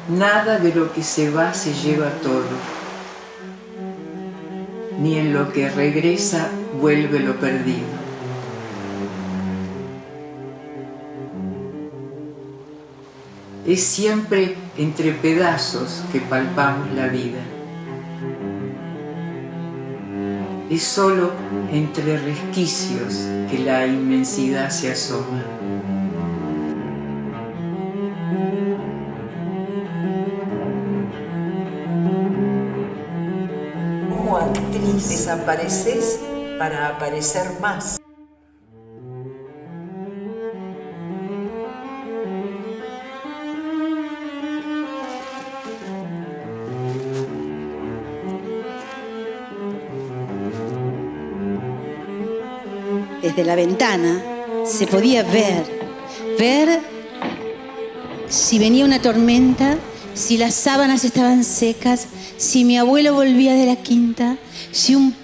Nada de lo que se va se lleva todo, ni en lo que regresa vuelve lo perdido. Es siempre entre pedazos que palpamos la vida. Es solo entre resquicios que la inmensidad se asoma. Como actriz desapareces para aparecer más. Desde la ventana se podía ver si venía una tormenta, si las sábanas estaban secas, si mi abuelo volvía de la quinta, si un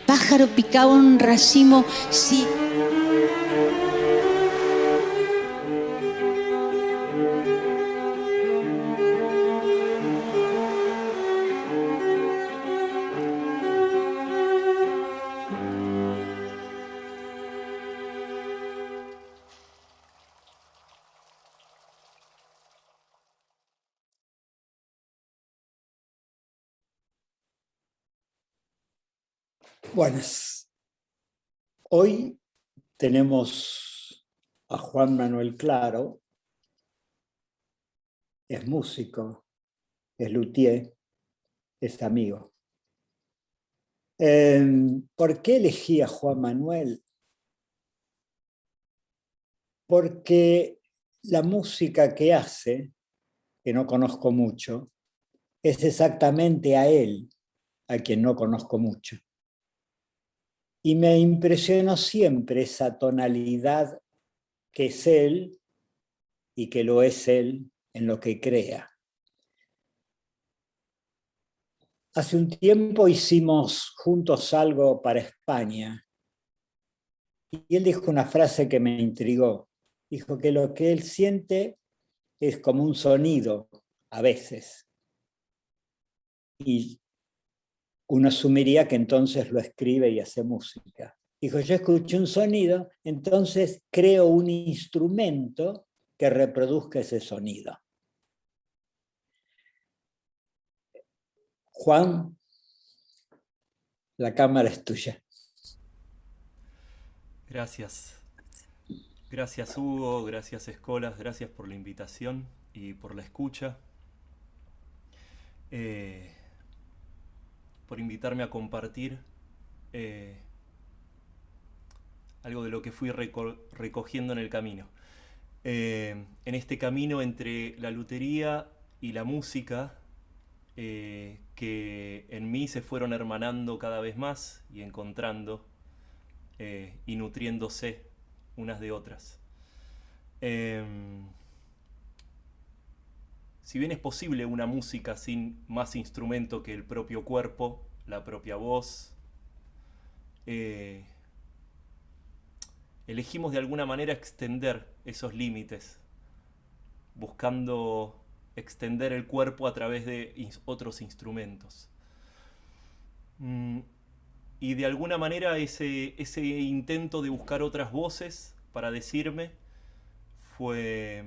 pájaro picaba un racimo, si... Buenas. Hoy tenemos a Juan Manuel Claro, es músico, es luthier, es amigo. ¿Por qué elegí a Juan Manuel? Porque la música que hace, que no conozco mucho, es exactamente a él, a quien no conozco mucho. Y me impresionó siempre esa tonalidad que es él y que lo es él en lo que crea. Hace un tiempo hicimos juntos algo para España y él dijo una frase que me intrigó. Dijo que lo que él siente es como un sonido a veces. Y uno asumiría que entonces lo escribe y hace música. Dijo, yo escuché un sonido, entonces creo un instrumento que reproduzca ese sonido. Juan, la cámara es tuya. Gracias. Gracias Hugo, gracias Escolas, gracias por la invitación y por la escucha. Por invitarme a compartir algo de lo que fui recogiendo en el camino. En este camino entre la lutería y la música, que en mí se fueron hermanando cada vez más y encontrando y nutriéndose unas de otras. Si bien es posible una música sin más instrumento que el propio cuerpo, la propia voz, elegimos de alguna manera extender esos límites, buscando extender el cuerpo a través de otros instrumentos. Y de alguna manera ese intento de buscar otras voces para decirme fue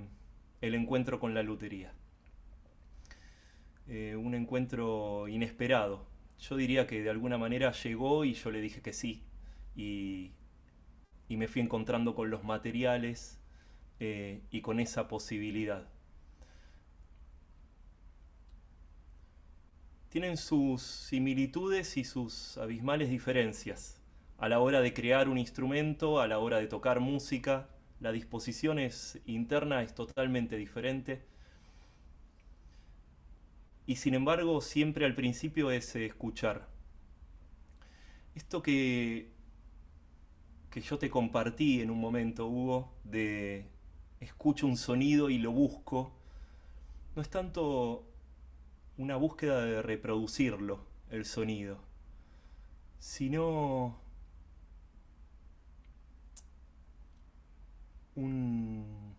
el encuentro con la lutería. Un encuentro inesperado. Yo diría que de alguna manera llegó y yo le dije que sí. Y me fui encontrando con los materiales y con esa posibilidad. Tienen sus similitudes y sus abismales diferencias. A la hora de crear un instrumento, a la hora de tocar música, la disposición interna es totalmente diferente. Y sin embargo, siempre al principio es escuchar. Esto que yo te compartí en un momento, Hugo, de escucho un sonido y lo busco, no es tanto una búsqueda de reproducirlo, el sonido, sino un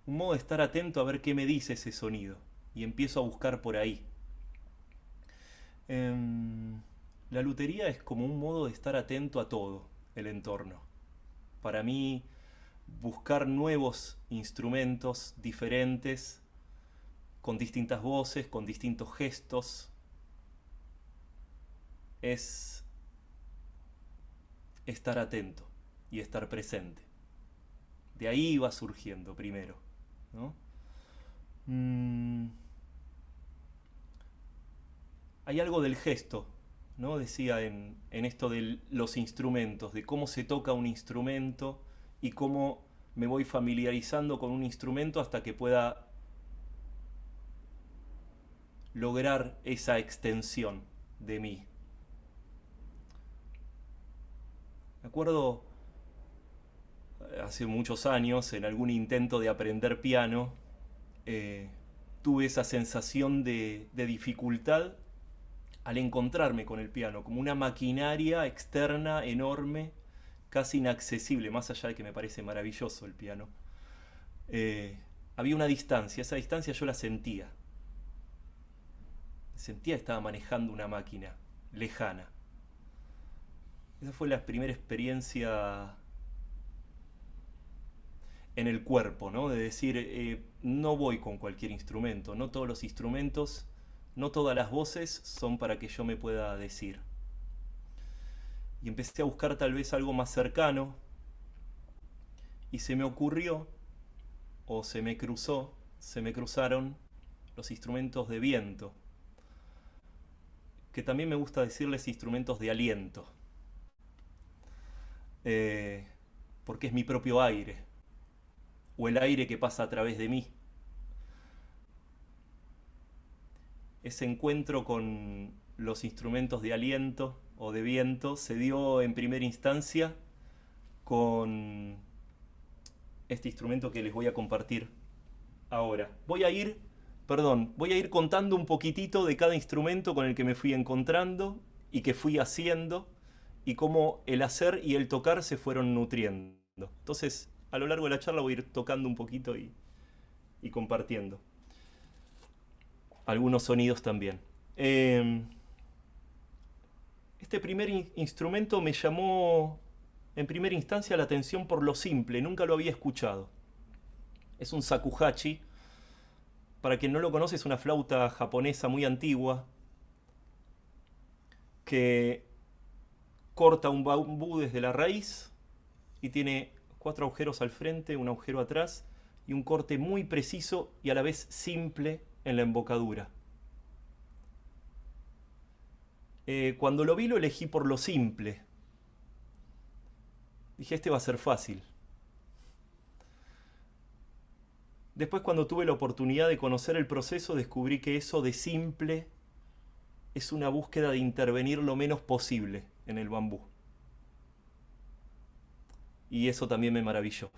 modo de estar atento a ver qué me dice ese sonido, y empiezo a buscar por ahí. La lutería es como un modo de estar atento a todo el entorno. Para mí, buscar nuevos instrumentos diferentes, con distintas voces, con distintos gestos, es estar atento y estar presente. De ahí va surgiendo primero, ¿no? Hay algo del gesto, ¿no? Decía en esto de los instrumentos, de cómo se toca un instrumento y cómo me voy familiarizando con un instrumento hasta que pueda lograr esa extensión de mí. Me acuerdo hace muchos años, en algún intento de aprender piano, tuve esa sensación de dificultad al encontrarme con el piano, como una maquinaria externa enorme, casi inaccesible, más allá de que me parece maravilloso el piano. Había una distancia, esa distancia yo la sentía. Sentía que estaba manejando una máquina lejana. Esa fue la primera experiencia en el cuerpo, ¿no? De decir, no voy con cualquier instrumento, no todos los instrumentos, no todas las voces son para que yo me pueda decir. Y empecé a buscar tal vez algo más cercano, y se me ocurrió, o se me cruzaron los instrumentos de viento, que también me gusta decirles instrumentos de aliento, porque es mi propio aire, o el aire que pasa a través de mí. Ese encuentro con los instrumentos de aliento o de viento se dio en primera instancia con este instrumento que les voy a compartir ahora. Voy a ir contando un poquitito de cada instrumento con el que me fui encontrando y que fui haciendo, y cómo el hacer y el tocar se fueron nutriendo. Entonces, a lo largo de la charla voy a ir tocando un poquito y compartiendo algunos sonidos también. Este primer instrumento me llamó en primera instancia la atención por lo simple, nunca lo había escuchado. Es un shakuhachi. Para quien no lo conoce, es una flauta japonesa muy antigua que corta un bambú desde la raíz y tiene 4 agujeros al frente, un agujero atrás y un corte muy preciso y a la vez simple en la embocadura. Cuando lo vi lo elegí por lo simple. Dije, este va a ser fácil. Después, cuando tuve la oportunidad de conocer el proceso, descubrí que eso de simple es una búsqueda de intervenir lo menos posible en el bambú. Y eso también me maravilló.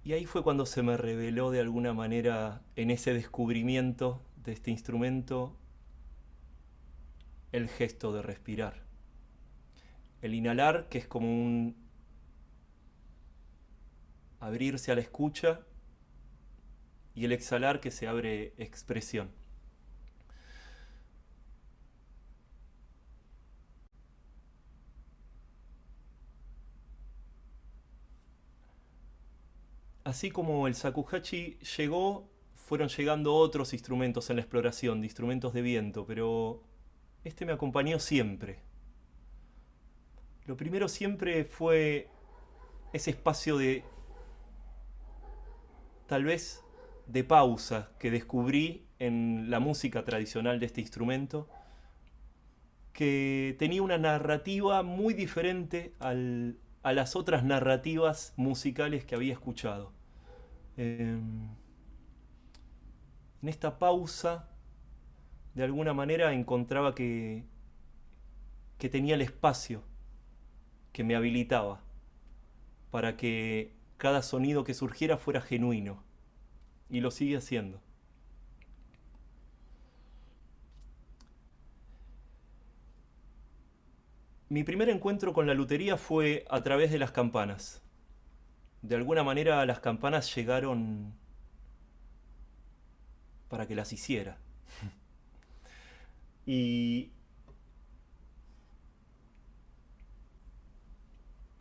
Y ahí fue cuando se me reveló de alguna manera, en ese descubrimiento de este instrumento, el gesto de respirar. El inhalar, que es como un abrirse a la escucha, y el exhalar, que se abre expresión. Así como el shakuhachi llegó, fueron llegando otros instrumentos en la exploración, de instrumentos de viento, pero este me acompañó siempre. Lo primero siempre fue ese espacio de, tal vez, de pausa que descubrí en la música tradicional de este instrumento, que tenía una narrativa muy diferente a las otras narrativas musicales que había escuchado. En esta pausa, de alguna manera, encontraba que tenía el espacio que me habilitaba para que cada sonido que surgiera fuera genuino y lo sigue haciendo. Mi primer encuentro con la lutería fue a través de las campanas. De alguna manera las campanas llegaron para que las hiciera. Y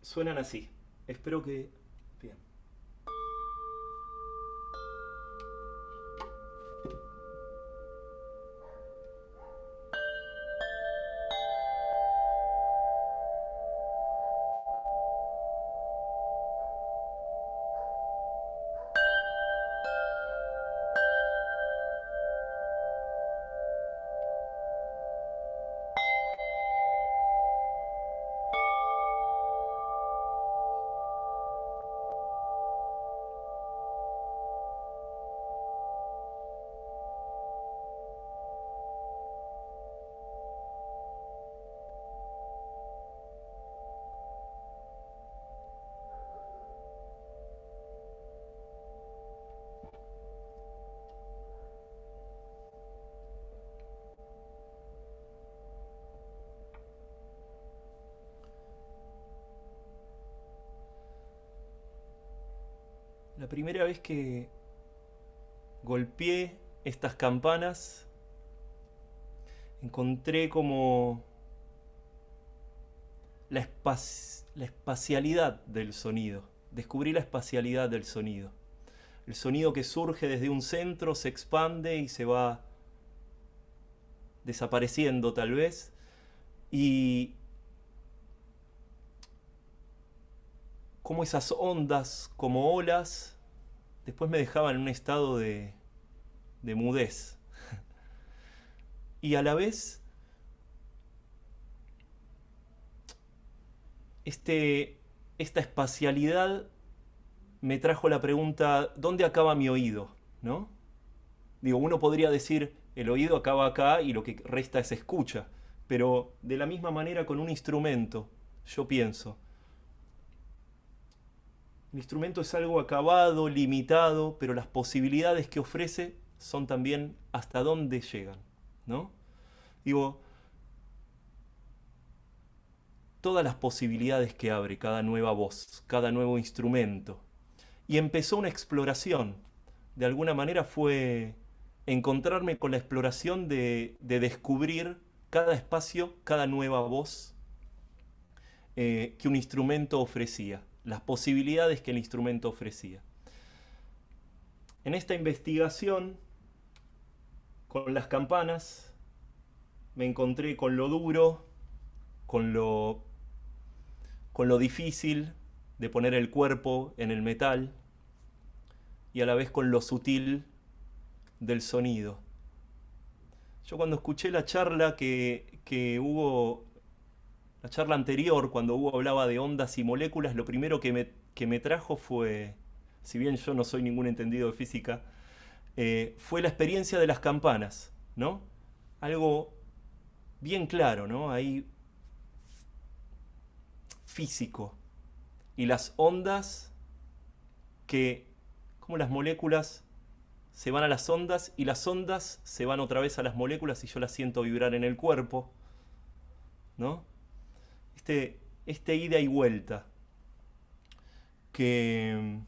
suenan así. Espero que... Bien. La primera vez que golpeé estas campanas, encontré como la espacialidad del sonido. Descubrí la espacialidad del sonido. El sonido que surge desde un centro, se expande y se va desapareciendo tal vez. Y como esas ondas, como olas, después me dejaban en un estado de mudez. Y a la vez, esta espacialidad me trajo la pregunta, ¿dónde acaba mi oído? ¿No? Digo, uno podría decir, el oído acaba acá y lo que resta es escucha. Pero de la misma manera con un instrumento, yo pienso, el instrumento es algo acabado, limitado, pero las posibilidades que ofrece son también hasta dónde llegan, ¿no? Digo, todas las posibilidades que abre cada nueva voz, cada nuevo instrumento. Y empezó una exploración. De alguna manera fue encontrarme con la exploración de descubrir cada espacio, cada nueva voz que un instrumento ofrecía. Las posibilidades que el instrumento ofrecía. En esta investigación con las campanas me encontré con lo duro, con lo difícil de poner el cuerpo en el metal y a la vez con lo sutil del sonido. Yo cuando escuché la charla que hubo, la charla anterior, cuando Hugo hablaba de ondas y moléculas, lo primero que me trajo fue, si bien yo no soy ningún entendido de física, fue la experiencia de las campanas, ¿no? Algo bien claro, ¿no? Ahí físico. Y las ondas que, como las moléculas se van a las ondas y las ondas se van otra vez a las moléculas y yo las siento vibrar en el cuerpo, ¿no? Este ida y vuelta que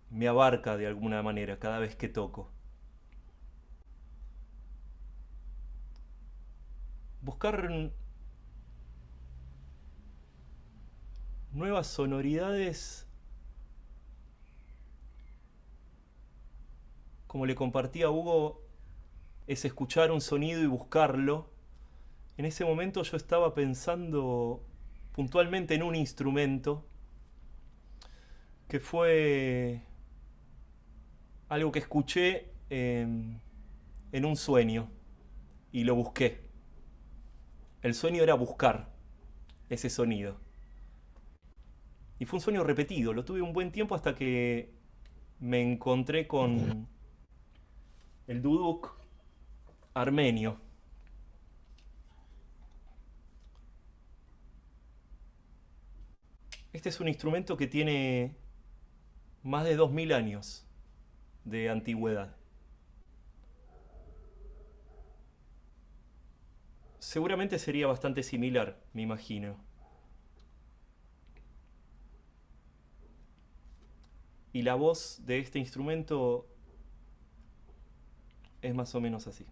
me abarca de alguna manera cada vez que toco. Buscar nuevas sonoridades, como le compartí a Hugo, es escuchar un sonido y buscarlo. En ese momento yo estaba pensando puntualmente en un instrumento que fue algo que escuché en un sueño y lo busqué. El sueño era buscar ese sonido. Y fue un sueño repetido, lo tuve un buen tiempo hasta que me encontré con el duduk armenio. Este es un instrumento que tiene más de 2000 años de antigüedad. Seguramente sería bastante similar, me imagino. Y la voz de este instrumento es más o menos así.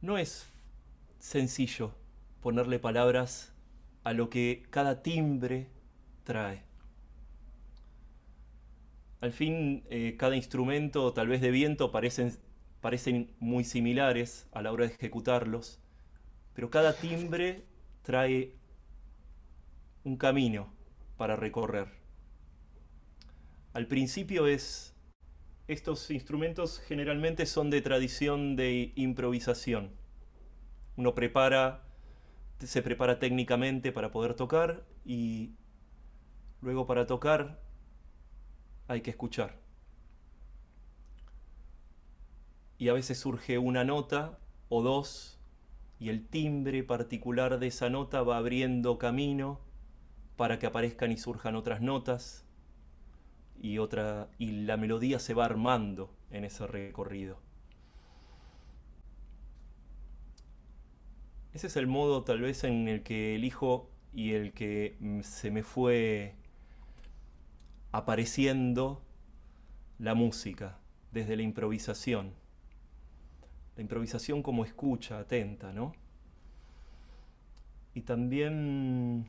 No es sencillo ponerle palabras a lo que cada timbre trae. Al fin, cada instrumento, tal vez de viento, parecen muy similares a la hora de ejecutarlos, pero cada timbre trae un camino para recorrer. Al principio estos instrumentos generalmente son de tradición de improvisación. Uno se prepara técnicamente para poder tocar y luego para tocar hay que escuchar. Y a veces surge una nota o dos y el timbre particular de esa nota va abriendo camino para que aparezcan y surjan otras notas y la melodía se va armando en ese recorrido. Ese es el modo tal vez en el que elijo y el que se me fue apareciendo la música desde la improvisación. La improvisación como escucha atenta, ¿no? Y también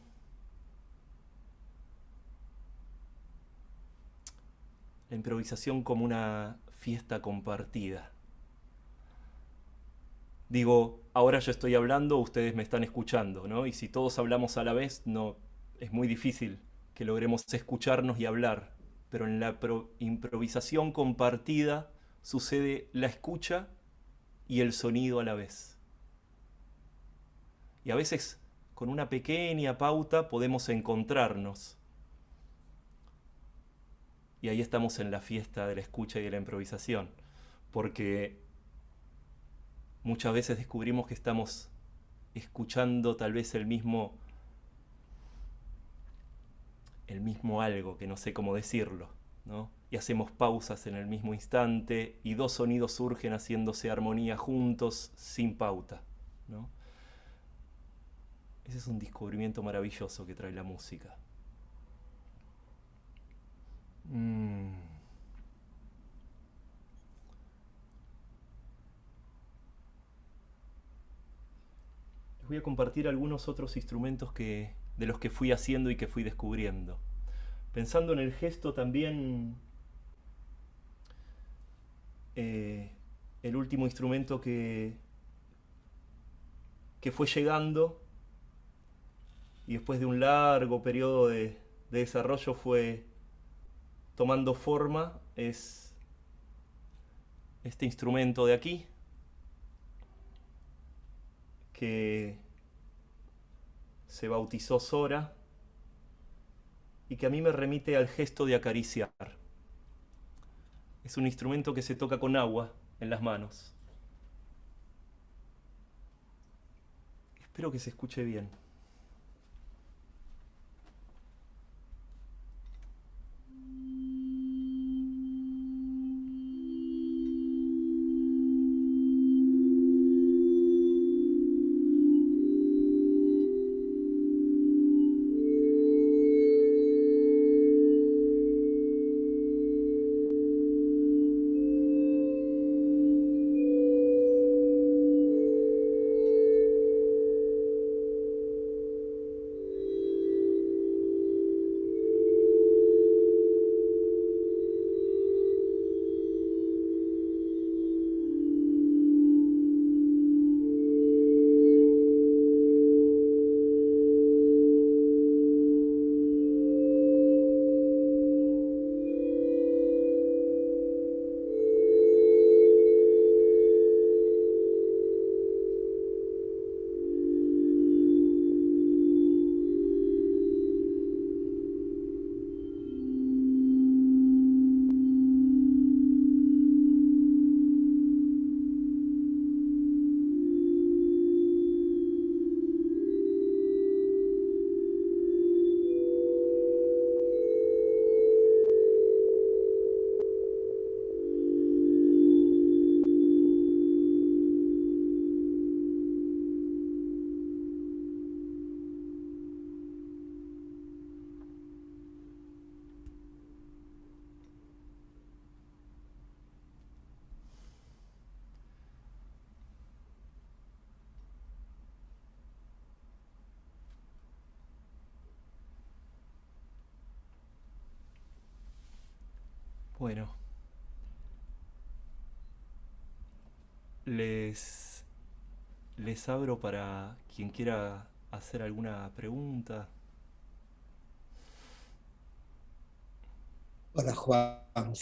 la improvisación como una fiesta compartida. Digo, ahora yo estoy hablando, ustedes me están escuchando, ¿no? Y si todos hablamos a la vez, no, es muy difícil que logremos escucharnos y hablar. Pero en la improvisación compartida sucede la escucha y el sonido a la vez. Y a veces, con una pequeña pauta, podemos encontrarnos. Y ahí estamos en la fiesta de la escucha y de la improvisación. Porque muchas veces descubrimos que estamos escuchando tal vez el mismo algo, que no sé cómo decirlo, ¿no? Y hacemos pausas en el mismo instante y dos sonidos surgen haciéndose armonía juntos sin pauta, ¿no? Ese es un descubrimiento maravilloso que trae la música. voy a compartir algunos otros instrumentos de los que fui haciendo y que fui descubriendo. Pensando en el gesto también, el último instrumento que fue llegando y después de un largo periodo de desarrollo fue tomando forma, es este instrumento de aquí, que se bautizó Sora y que a mí me remite al gesto de acariciar. Es un instrumento que se toca con agua en las manos. Espero que se escuche bien. Bueno, les abro para quien quiera hacer alguna pregunta. Hola Juan.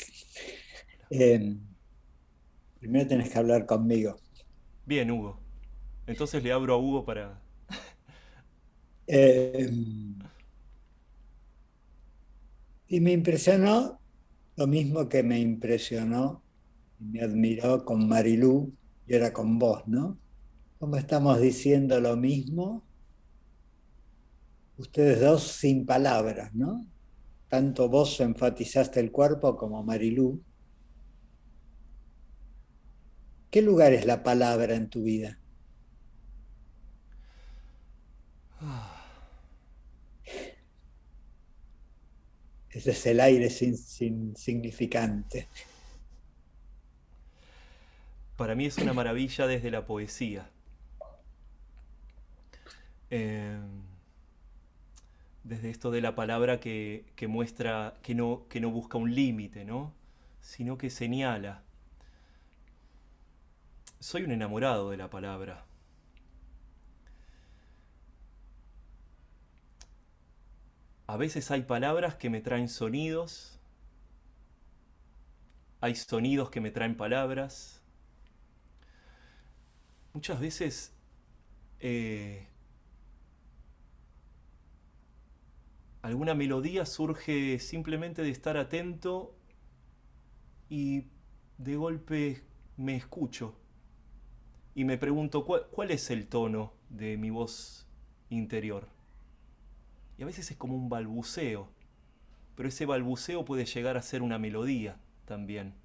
Primero tenés que hablar conmigo. Bien, Hugo. Entonces le abro a Hugo para... Y me impresionó lo mismo que me impresionó y me admiró con Marilú y era con vos, ¿no? Como estamos diciendo lo mismo, ustedes dos sin palabras, ¿no? Tanto vos enfatizaste el cuerpo como Marilú. ¿Qué lugar es la palabra en tu vida? Ese es el aire significante. Para mí es una maravilla desde la poesía. Desde esto de la palabra que muestra, que no busca un límite, ¿no? Sino que señala. Soy un enamorado de la palabra. A veces hay palabras que me traen sonidos, hay sonidos que me traen palabras. Muchas veces alguna melodía surge simplemente de estar atento y de golpe me escucho y me pregunto cuál es el tono de mi voz interior. Y a veces es como un balbuceo, pero ese balbuceo puede llegar a ser una melodía también.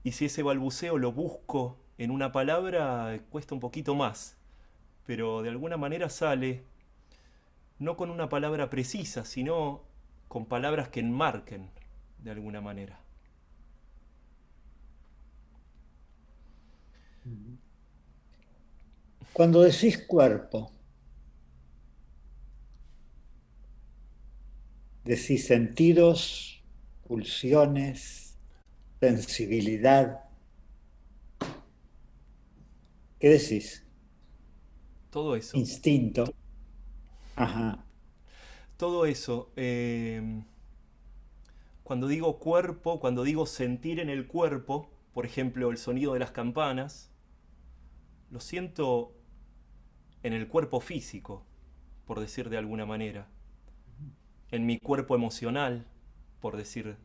Y si ese balbuceo lo busco en una palabra, cuesta un poquito más, pero de alguna manera sale, no con una palabra precisa, sino con palabras que enmarquen de alguna manera. Cuando decís cuerpo, decís sentidos, pulsiones, sensibilidad. ¿Qué decís? Todo eso. Instinto. Ajá. Todo eso. Cuando digo cuerpo, cuando digo sentir en el cuerpo, por ejemplo, el sonido de las campanas, lo siento en el cuerpo físico, por decir de alguna manera. En mi cuerpo emocional, por decir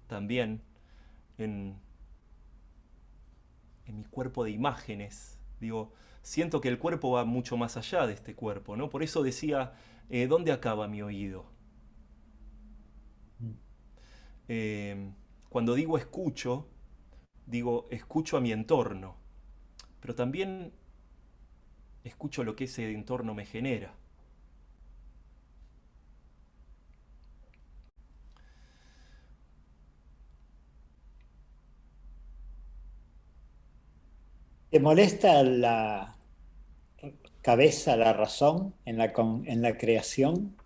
también. En, en mi cuerpo de imágenes. Digo, siento que el cuerpo va mucho más allá de este cuerpo, ¿no? Por eso decía, ¿dónde acaba mi oído? Cuando digo escucho a mi entorno, pero también escucho lo que ese entorno me genera. ¿Te molesta la cabeza, la razón en la creación?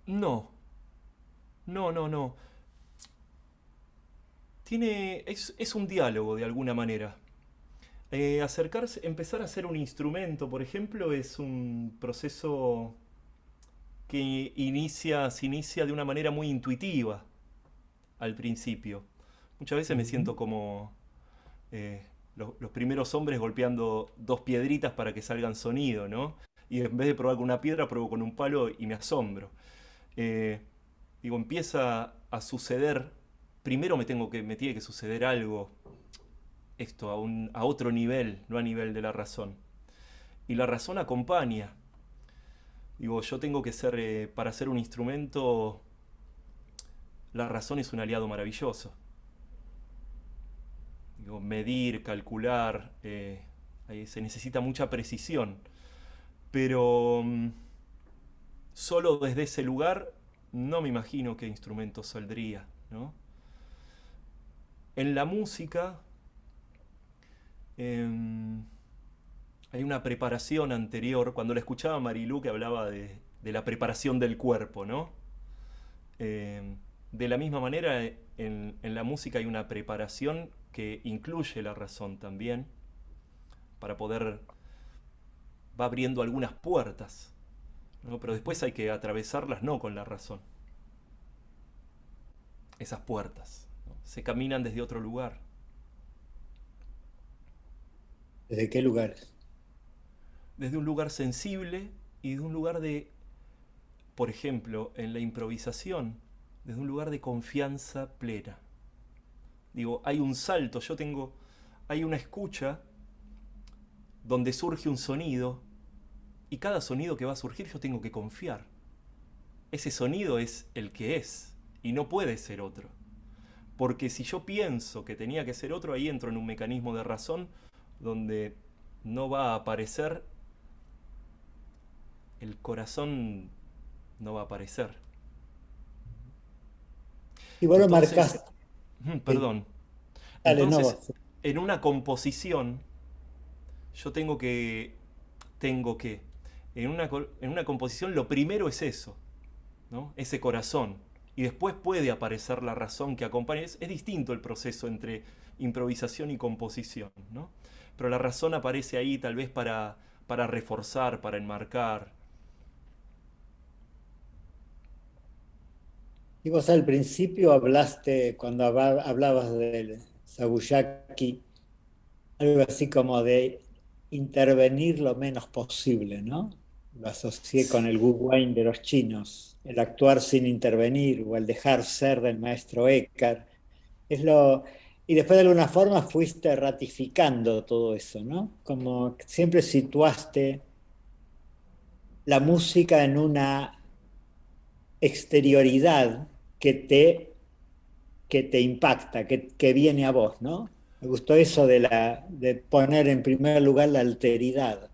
No, no. Es un diálogo de alguna manera. Empezar a hacer un instrumento, por ejemplo, es un proceso que se inicia de una manera muy intuitiva al principio. Muchas veces me siento como los primeros hombres golpeando dos piedritas para que salgan sonido, ¿no? Y en vez de probar con una piedra, pruebo con un palo y me asombro. Eh, empieza a suceder, primero me tiene que suceder algo, esto a otro nivel, no a nivel de la razón. Y la razón acompaña. Yo tengo que ser, para hacer un instrumento, la razón es un aliado maravilloso. Medir, calcular, ahí se necesita mucha precisión. Pero solo desde ese lugar no me imagino qué instrumento saldría, ¿no? En la música hay una preparación anterior. Cuando la escuchaba a Marilú, que hablaba de la preparación del cuerpo, ¿no? De la misma manera, en la música hay una preparación que incluye la razón también, para poder... va abriendo algunas puertas, ¿no? Pero después hay que atravesarlas no con la razón. Esas puertas, ¿no? Se caminan desde otro lugar. ¿Desde qué lugares? Desde un lugar sensible y de un lugar de, por ejemplo, en la improvisación, desde un lugar de confianza plena. Hay un salto, hay una escucha donde surge un sonido, y cada sonido que va a surgir yo tengo que confiar. Ese sonido es el que es, y no puede ser otro. Porque si yo pienso que tenía que ser otro, ahí entro en un mecanismo de razón donde no va a aparecer, el corazón no va a aparecer. Y vos lo Entonces, marcaste. perdón. Dale, no. Entonces, en una composición, yo en una composición lo primero es eso, ¿no? Ese corazón. Y después puede aparecer la razón que acompaña. Es distinto el proceso entre improvisación y composición, ¿no? Pero la razón aparece ahí tal vez para reforzar, para enmarcar. Y vos al principio hablaste, cuando hablabas del Sabuyaki, algo así como de intervenir lo menos posible, ¿no? Lo asocié con el Wu Wei de los chinos, el actuar sin intervenir o el dejar ser del maestro Eckhart. Y después de alguna forma fuiste ratificando todo eso, ¿no? Como siempre situaste la música en una exterioridad que te impacta, que viene a vos, ¿no? Me gustó eso de poner en primer lugar la alteridad,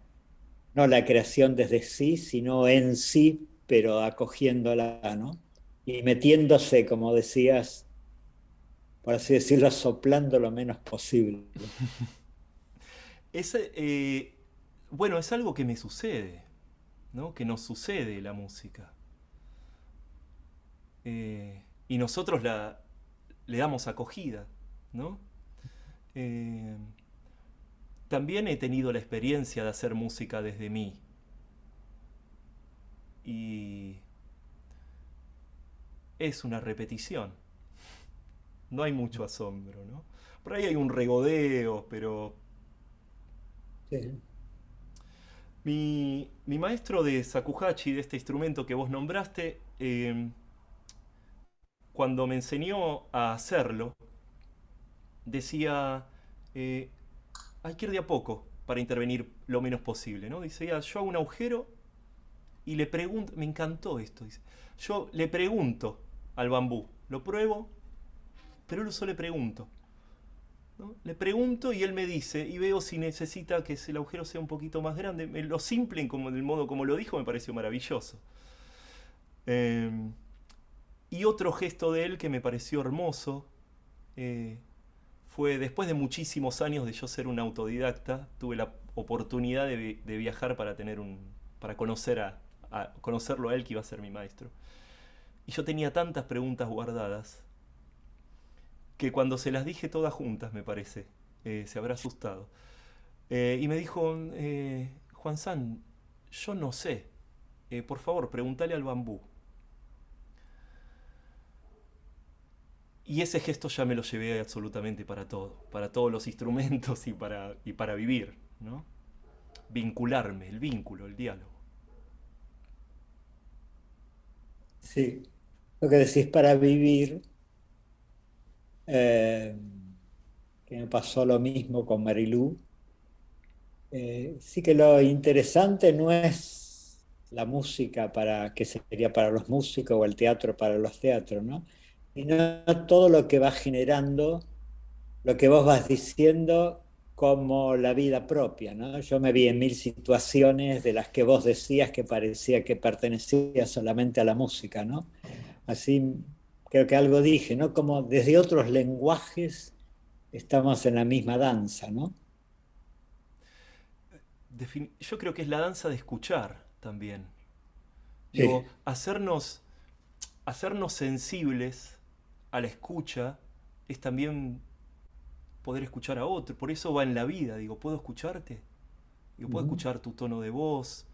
no la creación desde sí, sino en sí, pero acogiéndola, ¿no? Y metiéndose, como decías, por así decirlo, soplando lo menos posible. Es, bueno, es algo que me sucede, ¿no? Que nos sucede la música. Y nosotros le damos acogida, ¿no? Eh, También he tenido la experiencia de hacer música desde mí. Y es una repetición. No hay mucho asombro, ¿no? Por ahí hay un regodeo, pero Sí. mi maestro de shakuhachi, de este instrumento que vos nombraste, cuando me enseñó a hacerlo, decía, eh, hay que ir de a poco para intervenir lo menos posible, ¿no? Dice, ya, yo hago un agujero y le pregunto, me encantó esto, dice, yo le pregunto al bambú, lo pruebo, pero él solo le pregunto, ¿no? Le pregunto y él me dice, y veo si necesita que el agujero sea un poquito más grande. Lo simple, como del modo como lo dijo, me pareció maravilloso. Eh, y otro gesto de él que me pareció hermoso fue después de muchísimos años de yo ser un autodidacta, tuve la oportunidad de viajar para para conocerlo a él, que iba a ser mi maestro. Y yo tenía tantas preguntas guardadas que cuando se las dije todas juntas, me parece, se habrá asustado. Y me dijo, Juan San, yo no sé, por favor, pregúntale al bambú. Y ese gesto ya me lo llevé absolutamente para todo, para todos los instrumentos y para vivir, ¿no? Vincularme, el vínculo, el diálogo. Sí, lo que decís para vivir, eh, que me pasó lo mismo con Marilú. Sí que lo interesante no es la música para, que sería para los músicos o el teatro para los teatros, ¿no? Sino todo lo que va generando, lo que vos vas diciendo como la vida propia, ¿no? Yo me vi en mil situaciones de las que vos decías que parecía que pertenecía solamente a la música, ¿no? Así creo que algo dije, ¿no? Como desde otros lenguajes estamos en la misma danza, ¿no? Yo creo que es la danza de escuchar también. Sí. Digo, hacernos sensibles a la escucha es también poder escuchar a otro. Por eso va en la vida. Digo, ¿puedo escucharte? Digo, ¿puedo Ujú. escuchar tu tono de voz?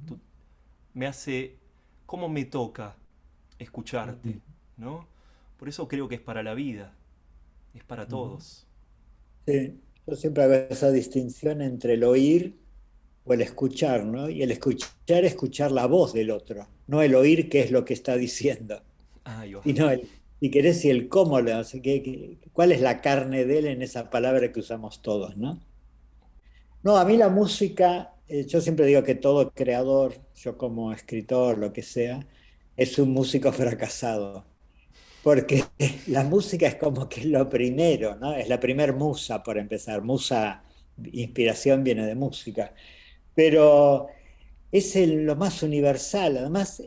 Tu- me hace... ¿Cómo me toca Ujú. escucharte? ¿No? Por eso creo que es para la vida. Es para Ujú. todos. Sí, yo siempre hago esa distinción entre el oír o el escuchar, ¿no? Y el escuchar, escuchar la voz del otro, no el oír qué es lo que está diciendo, Ahí va. sino el, si querés, y el cómo lo hace, cuál es la carne de él en esa palabra que usamos todos, ¿no? No, a mí la música, yo siempre digo que todo creador, yo como escritor, lo que sea, es un músico fracasado. Porque la música es como que es lo primero, ¿no? Es la primer musa, por empezar. Musa, inspiración viene de música. Pero es lo más universal, además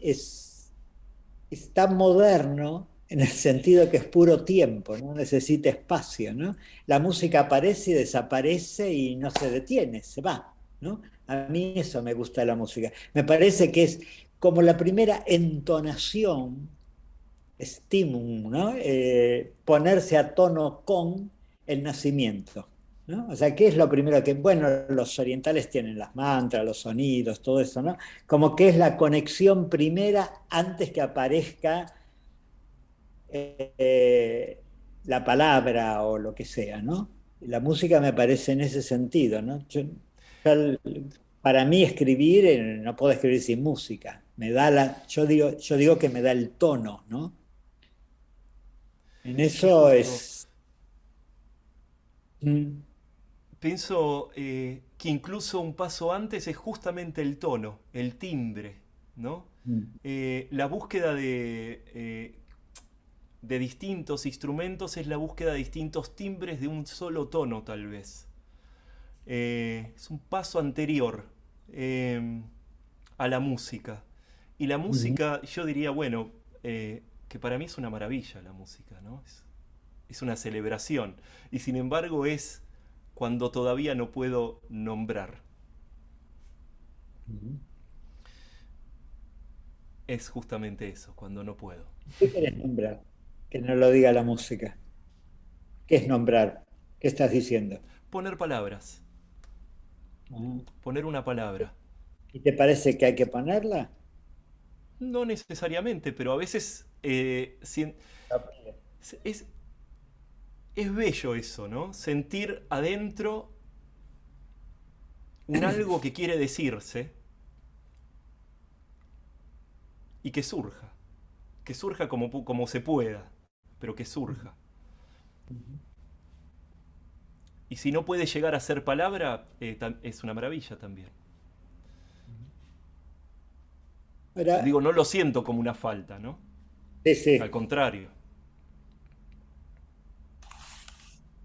es tan moderno en el sentido que es puro tiempo, no necesita espacio, ¿no? La música aparece y desaparece y no se detiene, se va, ¿no? A mí eso me gusta de la música. Me parece que es como la primera entonación stimum, ¿no? Ponerse a tono con el nacimiento, ¿no? O sea, ¿qué es lo primero que, bueno, los orientales tienen las mantras, los sonidos, todo eso, ¿no? Como que es la conexión primera antes que aparezca la palabra o lo que sea, ¿no? La música me parece en ese sentido, ¿no? Yo, para mí escribir, no puedo escribir sin música. Me da yo digo que me da el tono, ¿no? En Es eso justo. es... Mm. Pienso que incluso un paso antes es justamente el tono, el timbre, ¿no? Mm. La búsqueda de distintos instrumentos es la búsqueda de distintos timbres de un solo tono, tal vez. Es un paso anterior eh, a la música. Y la Mm. música, yo diría, bueno, que para mí es una maravilla la música, ¿no? Es una celebración. Y sin embargo es cuando todavía no puedo nombrar. Es justamente eso, cuando no puedo. ¿Qué querés nombrar? Que no lo diga la música. ¿Qué es nombrar? ¿Qué estás diciendo? Poner palabras, Ujú. poner una palabra. ¿Y te parece que hay que ponerla? No necesariamente, pero a veces es, es bello eso, ¿no? Sentir adentro un algo que quiere decirse y que surja como se pueda, pero que surja. Y si no puede llegar a ser palabra, es una maravilla también. Ahora, Digo, no lo siento como una falta, ¿no? sí, Al sí. contrario.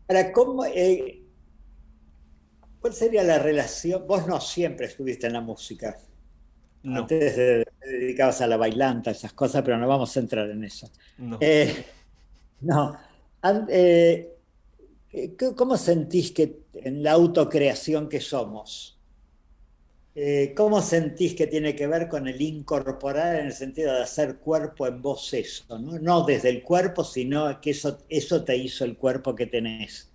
Ahora, ¿cuál sería la relación? Vos no siempre estuviste en la música. No, Antes te dedicabas a la bailanta, esas cosas, pero no vamos a entrar en eso. no. Eh, no. An- eh, ¿Cómo sentís que en la autocreación que somos, cómo sentís que tiene que ver con el incorporar en el sentido de hacer cuerpo en vos eso, ¿no? No desde el cuerpo, sino que eso te hizo el cuerpo que tenés,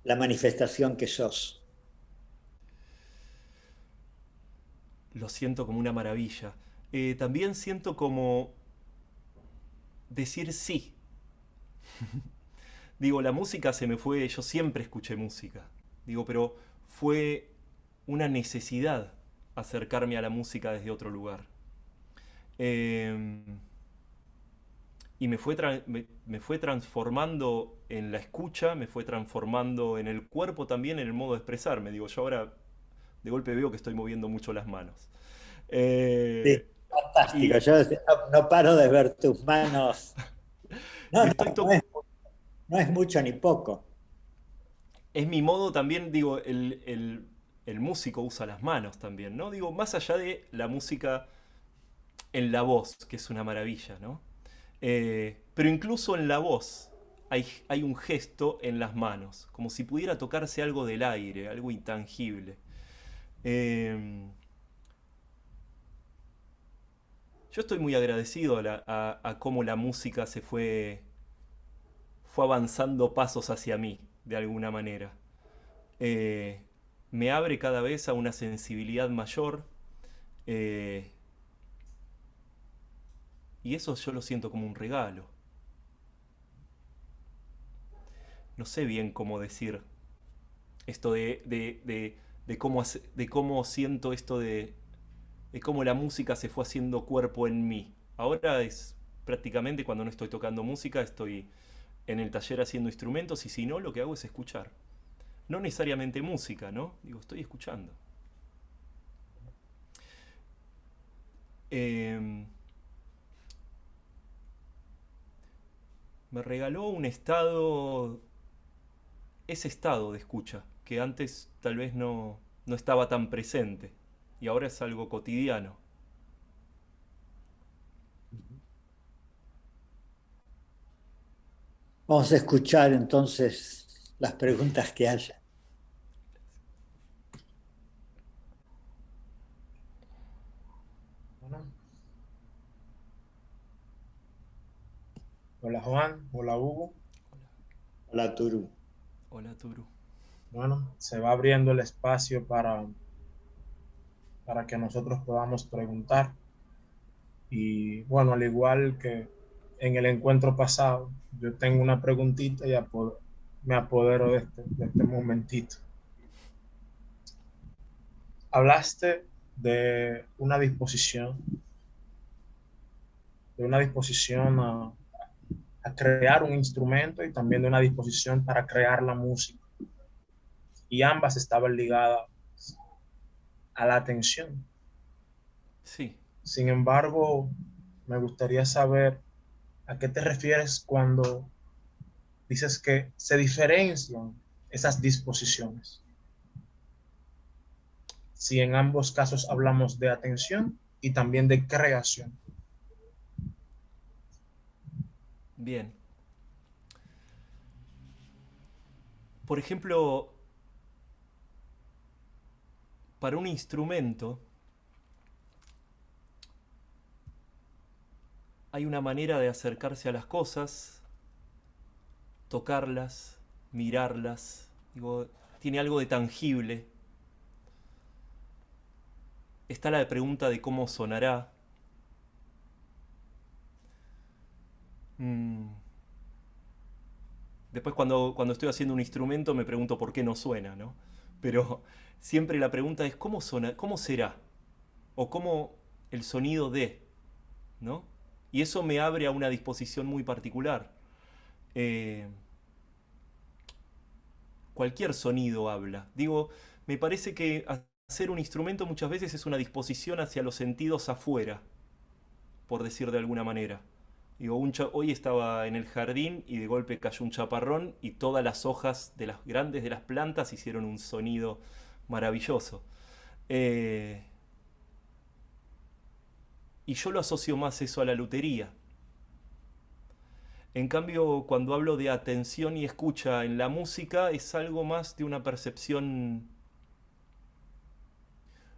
la manifestación que sos? Lo siento como una maravilla. También siento como decir sí. Digo, la música se me fue, yo siempre escuché música. Digo, pero fue una necesidad acercarme a la música desde otro lugar. Eh, y me fue transformando en la escucha, me fue transformando en el cuerpo también, en el modo de expresarme. Digo, yo ahora de golpe veo que estoy moviendo mucho las manos. Sí, Eh, fantástico. y, Yo no paro de ver tus manos. y No, no, estoy no es, no es mucho ni poco. es mi modo también, digo, el músico usa las manos también, ¿no? Digo, más allá de la música en la voz, que es una maravilla, ¿no? Pero incluso en la voz hay un gesto en las manos, como si pudiera tocarse algo del aire, algo intangible. Eh, yo estoy muy agradecido a cómo la música fue avanzando pasos hacia mí, de alguna manera. Eh, me abre cada vez a una sensibilidad mayor, eh, y eso yo lo siento como un regalo. No sé bien cómo decir esto de cómo siento esto de cómo la música se fue haciendo cuerpo en mí. Ahora es prácticamente cuando no estoy tocando música, estoy en el taller haciendo instrumentos y si no, lo que hago es escuchar. No necesariamente música, ¿no? Digo, estoy escuchando. Eh, me regaló un estado, ese estado de escucha, que antes tal vez no estaba tan presente y ahora es algo cotidiano. Vamos a escuchar entonces las preguntas que haya. Bueno, hola Juan, hola Hugo. Hola, Turu. Hola, Turu. Bueno, se va abriendo el espacio para que nosotros podamos preguntar. Y bueno, al igual que en el encuentro pasado, yo tengo una preguntita y me apodero de este momentito. Hablaste de una disposición a crear un instrumento y también de una disposición para crear la música. Y ambas estaban ligadas a la atención. Sí, Sin embargo, me gustaría saber a qué te refieres cuando dices que se diferencian esas disposiciones. Si en ambos casos hablamos de atención y también de creación. bien. Por ejemplo, para un instrumento hay una manera de acercarse a las cosas, tocarlas, mirarlas. Digo, tiene algo de tangible. Está la pregunta de cómo sonará. Después cuando estoy haciendo un instrumento me pregunto por qué no suena, ¿no? Pero siempre la pregunta es cómo será, o cómo el sonido de, ¿no? Y eso me abre a una disposición muy particular. Cualquier sonido habla. Digo, me parece que hacer un instrumento muchas veces es una disposición hacia los sentidos afuera, por decir de alguna manera. Digo, hoy estaba en el jardín y de golpe cayó un chaparrón y todas las hojas de las grandes de las plantas hicieron un sonido maravilloso. Y yo lo asocio más eso a la lutería. En cambio, cuando hablo de atención y escucha en la música, es algo más de una percepción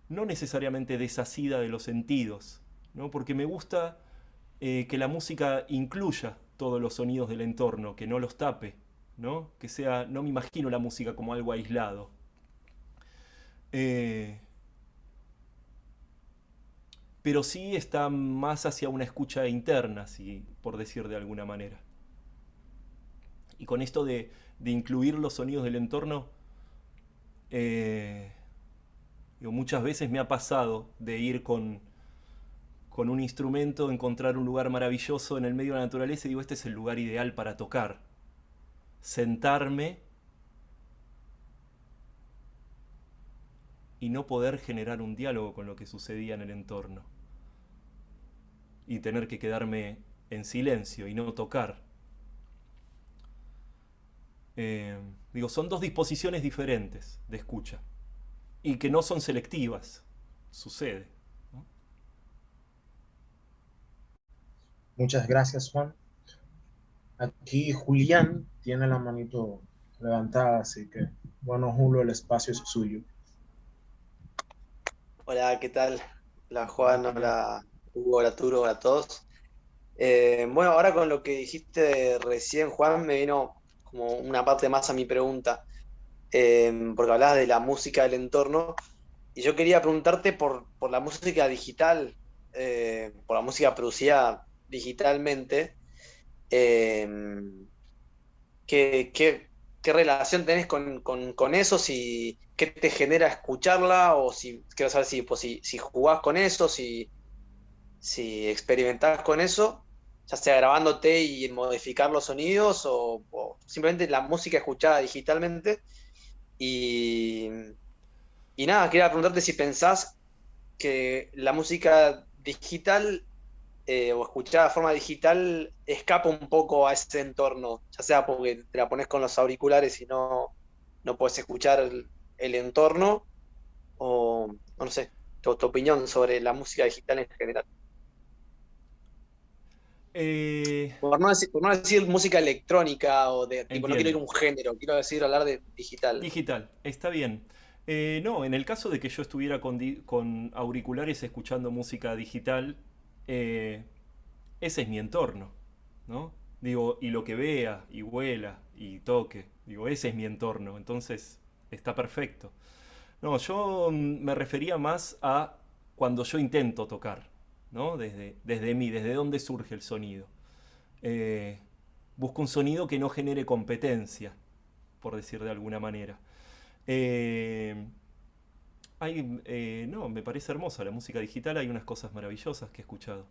no necesariamente desasida de los sentidos, ¿no? Porque me gusta que la música incluya todos los sonidos del entorno, que no los tape, ¿no? Que sea, no me imagino la música como algo aislado. Pero sí está más hacia una escucha interna, por decir de alguna manera. Y con esto de incluir los sonidos del entorno, muchas veces me ha pasado de ir con un instrumento, encontrar un lugar maravilloso en el medio de la naturaleza y digo, este es el lugar ideal para tocar. Sentarme y no poder generar un diálogo con lo que sucedía en el entorno. Y tener que quedarme en silencio y no tocar. Son dos disposiciones diferentes de escucha. Y que no son selectivas. Sucede. Muchas gracias, Juan. Aquí Julián tiene la manito levantada, así que, bueno, Julio, el espacio es suyo. Hola, ¿qué tal? Hola, Juan, hola, Hugo, hola, Arturo, hola a todos. Bueno, ahora con lo que dijiste recién, Juan, me vino como una parte más a mi pregunta, porque hablabas de la música del entorno, y yo quería preguntarte por la música digital, por la música producida digitalmente, ¿qué relación tenés con eso? ¿Qué te genera escucharla? O quiero saber si jugás con eso, si experimentás con eso, ya sea grabándote y modificar los sonidos, o simplemente la música escuchada digitalmente. Y nada, quería preguntarte si pensás que la música digital o escuchada de forma digital escapa un poco a ese entorno, ya sea porque te la pones con los auriculares y no puedes escuchar el entorno, o no sé, tu opinión sobre la música digital en general. Por no decir música electrónica o tipo, no quiero ir a un género, quiero hablar de digital. Digital, está bien. No, en el caso de que yo estuviera con auriculares escuchando música digital, ese es mi entorno, ¿no? Digo, y lo que vea, y huela, y toque, digo, ese es mi entorno, entonces está perfecto. No, yo me refería más a cuando yo intento tocar, ¿no? Desde mí, desde dónde surge el sonido. Busco un sonido que no genere competencia, por decir de alguna manera. No, me parece hermosa la música digital, hay unas cosas maravillosas que he escuchado.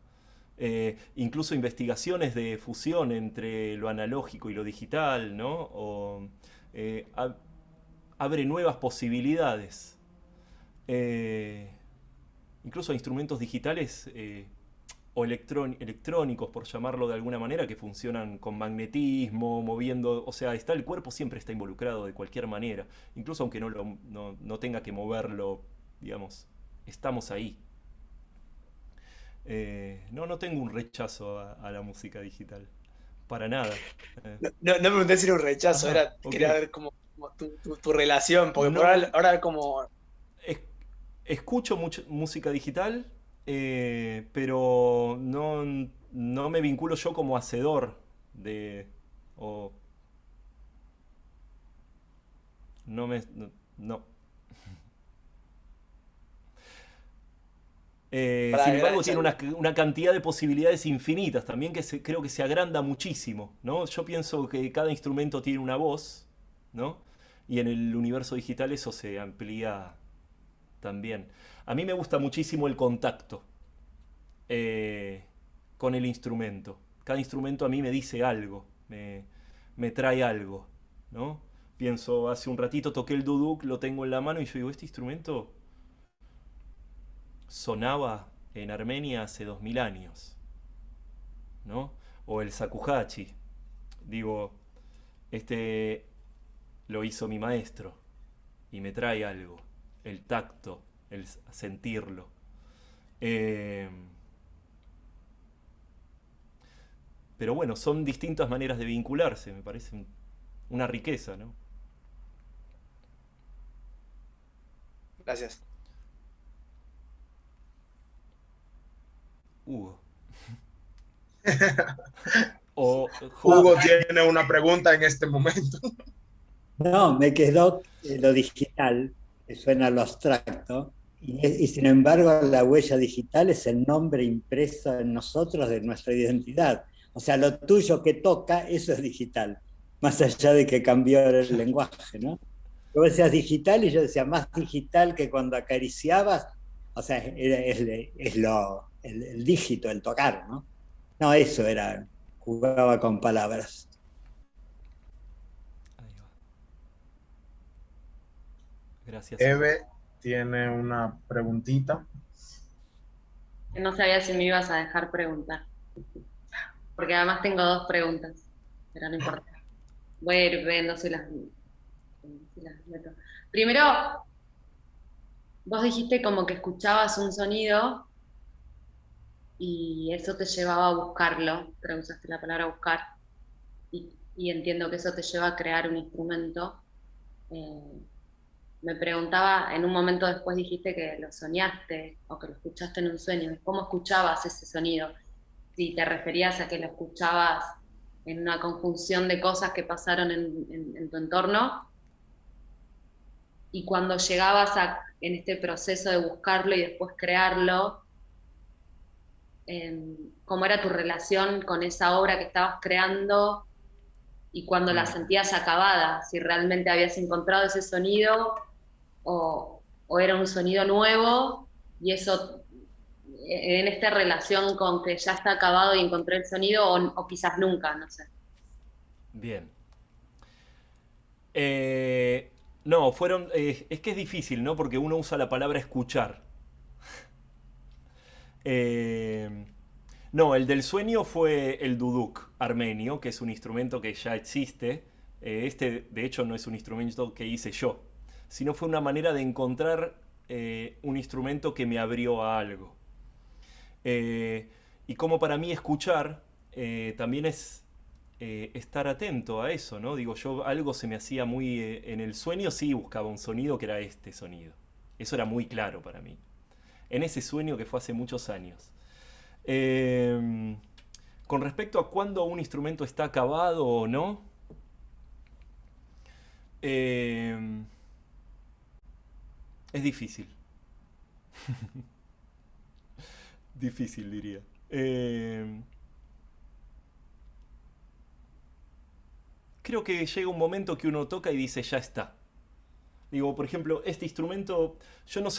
Incluso investigaciones de fusión entre lo analógico y lo digital, ¿no? Abre nuevas posibilidades. Incluso instrumentos digitales o electrónicos, por llamarlo de alguna manera, que funcionan con magnetismo, moviendo, o sea, el cuerpo siempre está involucrado de cualquier manera, incluso aunque no tenga que moverlo, digamos, estamos ahí. No tengo un rechazo a la música digital, para nada. No me pregunté si era un rechazo, Ajá, quería ver como tu relación, porque No. por ahora como... Escucho música digital, pero no me vinculo yo como hacedor de... o no me... no. Sin embargo, tiene una cantidad de posibilidades infinitas también que creo que se agranda muchísimo, ¿no? Yo pienso que cada instrumento tiene una voz, ¿no? Y en el universo digital eso se amplía también. A mí me gusta muchísimo el contacto con el instrumento. Cada instrumento a mí me dice algo, me trae algo, ¿no? Pienso, hace un ratito toqué el duduk, lo tengo en la mano y yo digo, este instrumento sonaba en Armenia hace 2000 años, ¿no? O el shakuhachi, digo, este lo hizo mi maestro y me trae algo, el tacto, el sentirlo. Pero bueno, son distintas maneras de vincularse, me parece una riqueza, ¿no? Gracias. Hugo. Hugo tiene una pregunta en este momento. No, me quedó lo digital, que suena a lo abstracto, y sin embargo la huella digital es el nombre impreso en nosotros de nuestra identidad. O sea, lo tuyo que toca, eso es digital, más allá de que cambió el lenguaje, ¿no? Vos decías digital y yo decía más digital que cuando acariciabas, o sea, es el dígito, el tocar, ¿no? No, eso era, jugaba con palabras. Ahí va. Gracias. Eve tiene una preguntita. No sabía si me ibas a dejar preguntar. Porque además tengo 2 preguntas, pero no importa. Voy a ir viendo si las meto. Primero, vos dijiste como que escuchabas un sonido y eso te llevaba a buscarlo, pero usaste la palabra buscar, y entiendo que eso te lleva a crear un instrumento. Me preguntaba, en un momento después dijiste que lo soñaste o que lo escuchaste en un sueño. ¿Cómo escuchabas ese sonido? Si te referías a que lo escuchabas en una conjunción de cosas que pasaron en tu entorno, y cuando llegabas en este proceso de buscarlo y después crearlo, ¿cómo era tu relación con esa obra que estabas creando y cuando la sentías acabada? Si realmente habías encontrado ese sonido o era un sonido nuevo, y eso en esta relación con que ya está acabado y encontré el sonido, o quizás nunca, no sé. Bien. No, fueron... es que es difícil, ¿no? Porque uno usa la palabra escuchar. No, el del sueño fue el duduk armenio, que es un instrumento que ya existe. Este, de hecho, no es un instrumento que hice yo, sino fue una manera de encontrar un instrumento que me abrió a algo. Y como para mí escuchar también es estar atento a eso, ¿no? Digo, yo algo se me hacía muy... en el sueño sí buscaba un sonido que era este sonido. Eso era muy claro para mí. En ese sueño que fue hace muchos años. Con respecto a cuándo un instrumento está acabado o no, es difícil. Difícil, diría. Creo que llega un momento que uno toca y dice, ya está. Digo, por ejemplo, este instrumento, yo no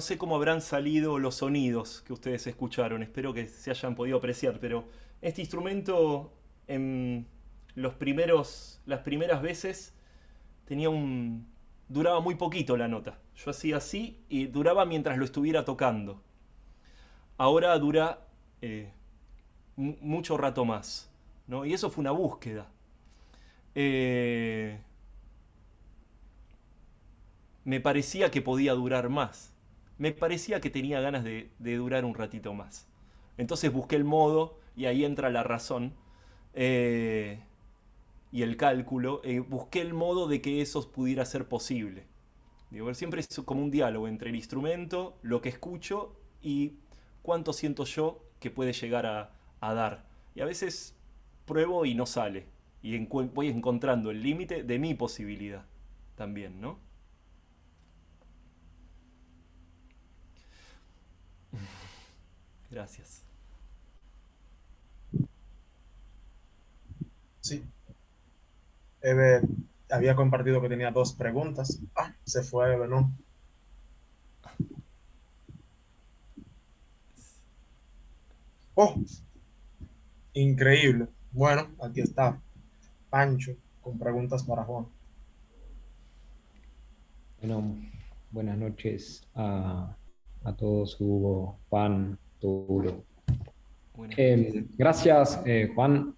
sé cómo habrán salido los sonidos que ustedes escucharon, espero que se hayan podido apreciar, pero este instrumento en las primeras veces duraba muy poquito la nota. Yo hacía así y duraba mientras lo estuviera tocando. Ahora dura mucho rato más, ¿no? Y eso fue una búsqueda. Me parecía que podía durar más. Me parecía que tenía ganas de durar un ratito más. Entonces busqué el modo, y ahí entra la razón y el cálculo. Busqué el modo de que eso pudiera ser posible. Digo, siempre es como un diálogo entre el instrumento, lo que escucho y cuánto siento yo que puede llegar a dar. Y a veces pruebo y no sale. Y voy encontrando el límite de mi posibilidad también, ¿no? Gracias. Sí. Eve había compartido que tenía 2 preguntas. Ah, se fue Eve, ¿no? Oh, increíble. Bueno, aquí está Pancho con preguntas para Juan. Bueno, buenas noches a todos, Hugo, Juan, Turo. Buenas noches. Gracias, Juan.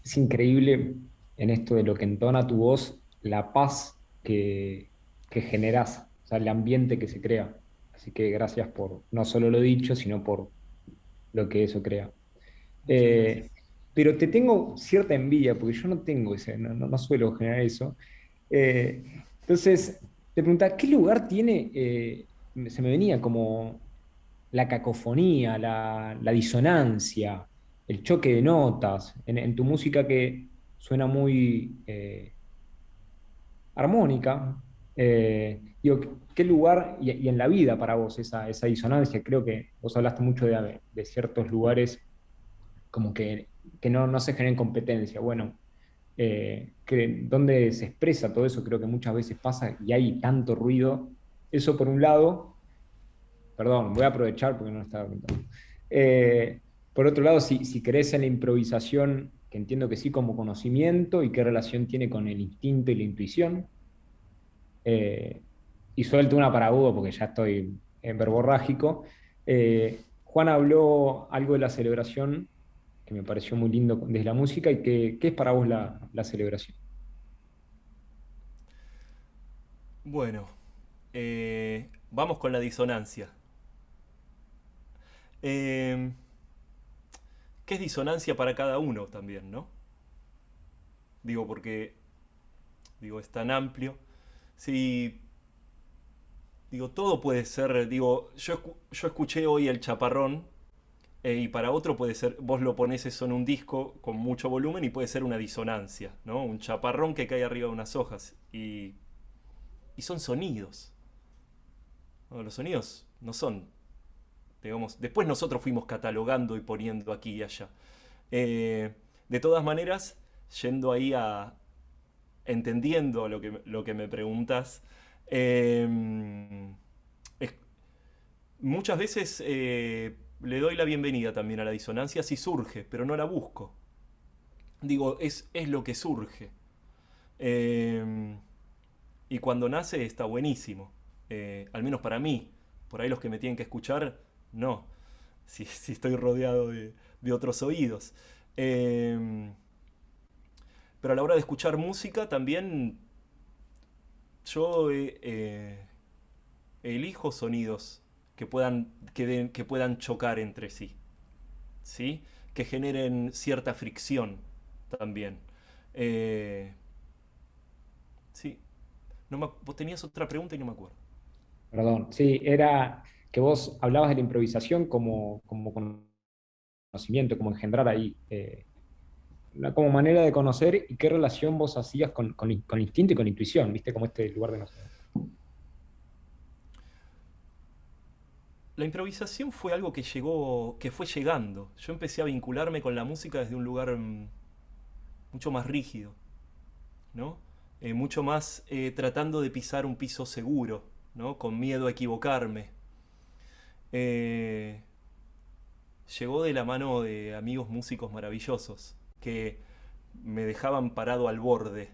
Es increíble en esto de lo que entona tu voz, la paz que generas, o sea, el ambiente que se crea. Así que gracias por no solo lo dicho, sino por lo que eso crea. Muchas gracias. Pero te tengo cierta envidia, porque yo no tengo ese, no suelo generar eso. Entonces, te preguntaba, ¿qué lugar tiene? Se me venía como la cacofonía, la disonancia, el choque de notas en tu música que suena muy armónica. Digo, ¿qué lugar y en la vida para vos esa disonancia? Creo que vos hablaste mucho de ciertos lugares como que no se generen competencia. Bueno, donde se expresa todo eso, creo que muchas veces pasa y hay tanto ruido. Eso por un lado, perdón, voy a aprovechar porque no estaba contando. Por otro lado, si crees en la improvisación, que entiendo que sí como conocimiento, y qué relación tiene con el instinto y la intuición. Y suelto una para Hugo porque ya estoy en verborrágico. Juan habló algo de la celebración que me pareció muy lindo desde la música. ¿Y qué es para vos la celebración? Bueno, vamos con la disonancia. ¿Qué es disonancia para cada uno también, no? Digo, porque es tan amplio. Sí, digo, todo puede ser, digo, yo escuché hoy el chaparrón, y para otro puede ser, vos lo pones eso en un disco con mucho volumen y puede ser una disonancia, ¿no? Un chaparrón que cae arriba de unas hojas. Y son sonidos. ¿No? Los sonidos no son, digamos, después nosotros fuimos catalogando y poniendo aquí y allá. De todas maneras, yendo ahí entendiendo lo que me preguntas, muchas veces le doy la bienvenida también a la disonancia si surge, pero no la busco. Digo, es lo que surge. Y cuando nace está buenísimo. Al menos para mí. Por ahí los que me tienen que escuchar, no. Si estoy rodeado de otros oídos. Pero a la hora de escuchar música también yo elijo sonidos que puedan chocar entre sí. ¿Sí? Que generen cierta fricción también. Sí. Vos tenías otra pregunta y no me acuerdo. Perdón, sí, era que vos hablabas de la improvisación como conocimiento, como engendrar ahí, como manera de conocer y qué relación vos hacías con instinto y con intuición, ¿viste? Como este lugar de nosotros. La improvisación fue algo que fue llegando. Yo empecé a vincularme con la música desde un lugar mucho más rígido, ¿no? Mucho más tratando de pisar un piso seguro, ¿no? Con miedo a equivocarme. Llegó de la mano de amigos músicos maravillosos que me dejaban parado al borde.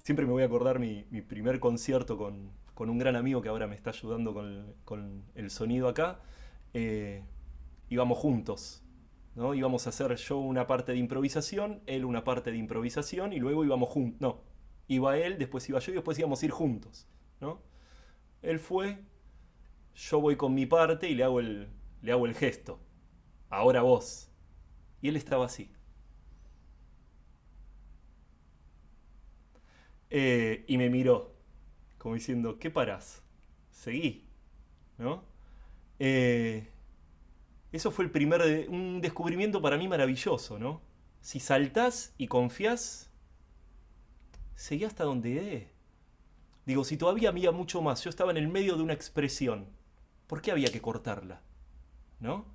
Siempre me voy a acordar mi primer concierto con un gran amigo que ahora me está ayudando con el sonido acá. Íbamos juntos, ¿no? Íbamos a hacer yo una parte de improvisación, él una parte de improvisación y luego íbamos juntos. No, iba él, después iba yo y después íbamos a ir juntos, ¿no? Él fue, yo voy con mi parte y le hago el gesto. Ahora vos. Y él estaba así. Y me miró Como diciendo, ¿qué parás? Seguí, ¿no? Eso fue un descubrimiento para mí maravilloso, ¿no? Si saltás y confiás, seguí hasta donde dé. Digo, si todavía había mucho más, yo estaba en el medio de una expresión, ¿por qué había que cortarla? ¿No?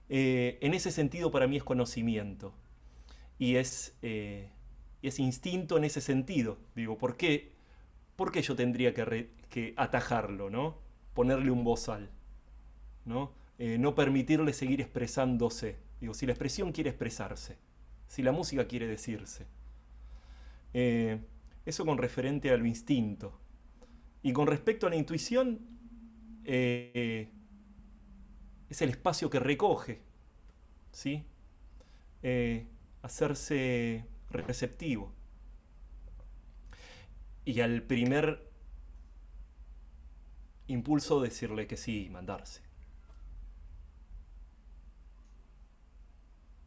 En ese sentido para mí es conocimiento. Y es instinto en ese sentido. Digo, ¿por qué yo tendría que atajarlo, ¿no? Ponerle un bozal, ¿no? No permitirle seguir expresándose. Digo, si la expresión quiere expresarse, si la música quiere decirse. Eso con referente a lo instinto. Y con respecto a la intuición, es el espacio que recoge, ¿sí? Hacerse receptivo. Y al primer impulso decirle que sí, mandarse.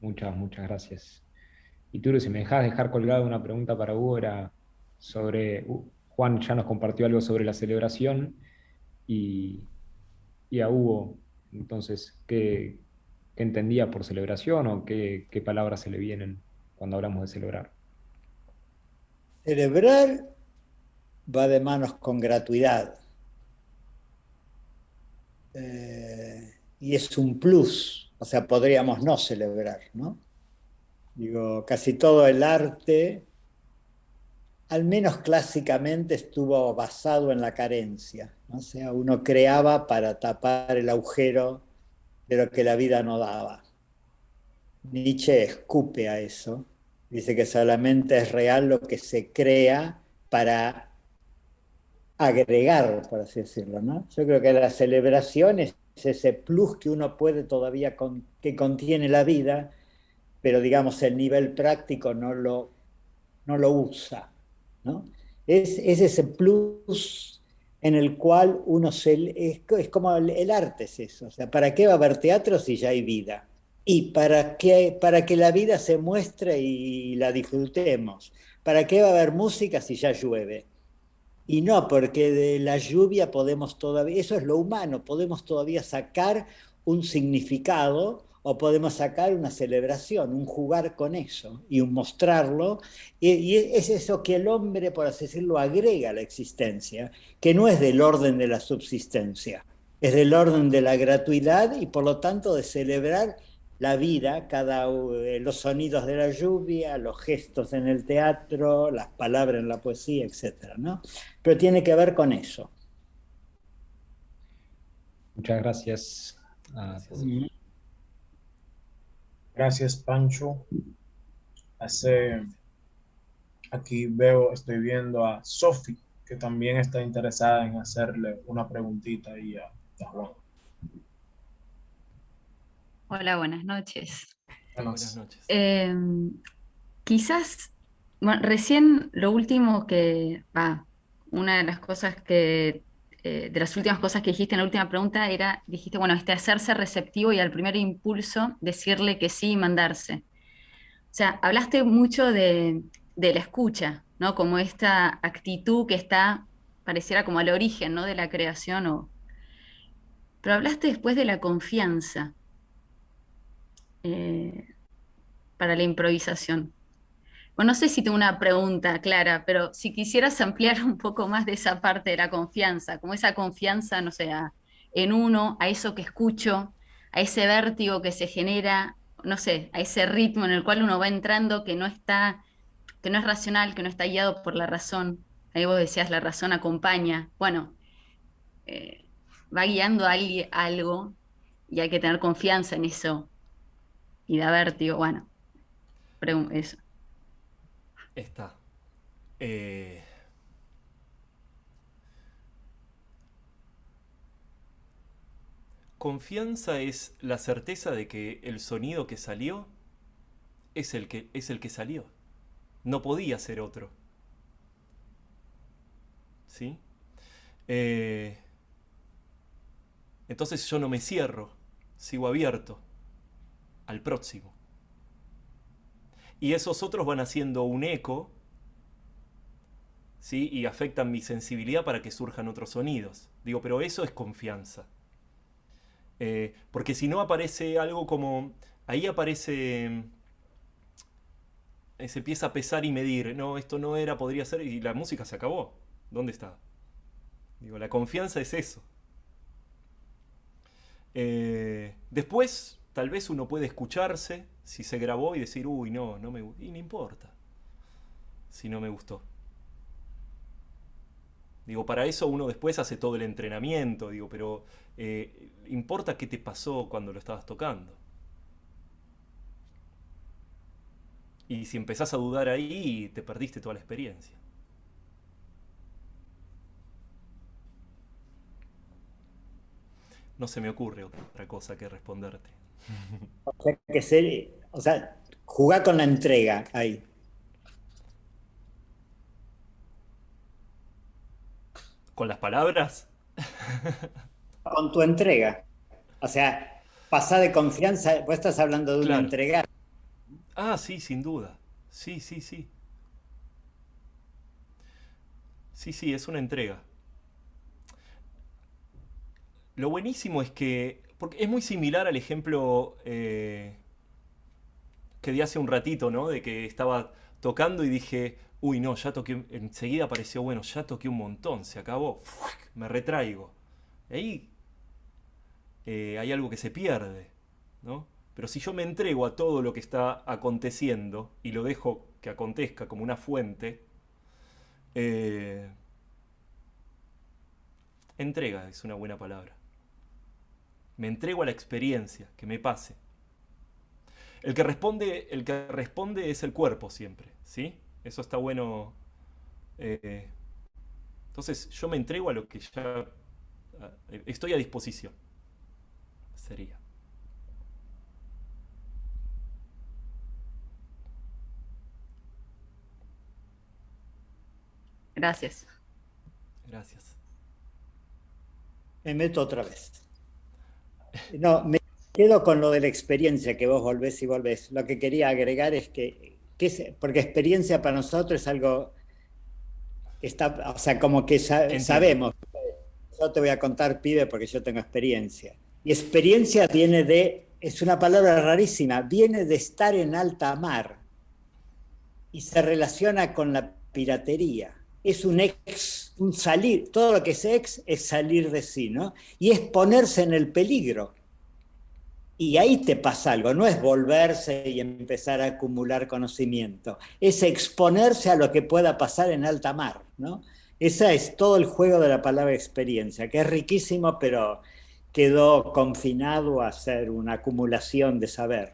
Muchas gracias. Y Turo, si me dejás dejar colgada una pregunta para Hugo, era sobre, Juan ya nos compartió algo sobre la celebración y a Hugo, entonces, ¿qué entendía por celebración o qué palabras se le vienen cuando hablamos de celebrar? Celebrar va de manos con gratuidad. Y es un plus, o sea, podríamos no celebrar, ¿no? Digo, casi todo el arte, al menos clásicamente, estuvo basado en la carencia, ¿no? O sea, uno creaba para tapar el agujero de lo que la vida no daba. Nietzsche escupe a eso, dice que solamente es real lo que se crea para agregar, por así decirlo, ¿no? Yo creo que la celebración es ese plus que uno puede todavía, que contiene la vida, pero digamos el nivel práctico no lo usa, ¿no? Es ese plus en el cual uno es como el arte es eso, o sea, ¿para qué va a haber teatro si ya hay vida? Y para que la vida se muestre y la disfrutemos. ¿Para qué va a haber música si ya llueve? Y no, porque de la lluvia podemos todavía, eso es lo humano, podemos todavía sacar un significado o podemos sacar una celebración, un jugar con eso y un mostrarlo. Y es eso que el hombre, por así decirlo, agrega a la existencia, que no es del orden de la subsistencia, es del orden de la gratuidad y por lo tanto de celebrar la vida, los sonidos de la lluvia, los gestos en el teatro, las palabras en la poesía, etc., ¿no? Pero tiene que ver con eso. Muchas gracias a todos. Gracias, Pancho. Aquí estoy viendo a Sofi, que también está interesada en hacerle una preguntita ahí a Juan. Hola, buenas noches. Buenas noches. Quizás, bueno, recién lo último una de las cosas de las últimas cosas que dijiste en la última pregunta dijiste, bueno, hacerse receptivo y al primer impulso decirle que sí y mandarse. O sea, hablaste mucho de la escucha, ¿no? Como esta actitud que pareciera como al origen, ¿no? De la creación, pero hablaste después de la confianza. Para la improvisación. Bueno, no sé si tengo una pregunta clara, pero si quisieras ampliar un poco más de esa parte de la confianza, como esa confianza, no sé, en uno, a eso que escucho, a ese vértigo que se genera, no sé, a ese ritmo en el cual uno va entrando que no es racional, que no está guiado por la razón. Ahí vos decías, la razón acompaña. Bueno, va guiando algo y hay que tener confianza en eso. Y da vértigo, bueno, eso. Está. Confianza es la certeza de que el sonido que salió es el que salió. No podía ser otro. ¿Sí? Entonces yo no me cierro, sigo abierto al próximo. Y esos otros van haciendo un eco, ¿sí? Y afectan mi sensibilidad para que surjan otros sonidos. Digo, pero eso es confianza. Porque si no aparece algo como... Ahí aparece... se empieza a pesar y medir. No, esto no era, podría ser, y la música se acabó. ¿Dónde está? Digo, la confianza es eso. Después, tal vez uno puede escucharse si se grabó y decir, uy, no me gustó. Y no importa si no me gustó. Digo, para eso uno después hace todo el entrenamiento, digo, pero importa qué te pasó cuando lo estabas tocando. Y si empezás a dudar ahí, te perdiste toda la experiencia. No se me ocurre otra cosa que responderte. O sea, jugá con la entrega ahí. ¿Con las palabras? Con tu entrega. O sea, pasá de confianza, vos estás hablando de una Claro. entrega. Ah, sí, sin duda. Sí, sí, sí. Sí, sí, es una entrega. Lo buenísimo es que... Porque es muy similar al ejemplo que di hace un ratito, ¿no? De que estaba tocando y dije, uy, no, ya toqué... Enseguida pareció, bueno, ya toqué un montón, se acabó. Me retraigo. Ahí hay algo que se pierde, ¿no? Pero si yo me entrego a todo lo que está aconteciendo y lo dejo que acontezca como una fuente, entrega es una buena palabra. Me entrego a la experiencia, que me pase. El que responde es el cuerpo siempre, ¿sí? Eso está bueno. Entonces yo me entrego a lo que ya estoy a disposición. Sería. Gracias. Gracias. Me meto otra vez. No, me quedo con lo de la experiencia, que vos volvés y volvés. Lo que quería agregar es porque experiencia para nosotros es algo que está, o sea, como que sabemos. Yo te voy a contar, pibe, porque yo tengo experiencia. Y experiencia es una palabra rarísima, viene de estar en alta mar y se relaciona con la piratería. Es un salir, todo lo que es salir de sí, ¿no? Y es ponerse en el peligro. Y ahí te pasa algo, no es volverse y empezar a acumular conocimiento, es exponerse a lo que pueda pasar en alta mar, ¿no? Ese es todo el juego de la palabra experiencia, que es riquísimo, pero quedó confinado a ser una acumulación de saber.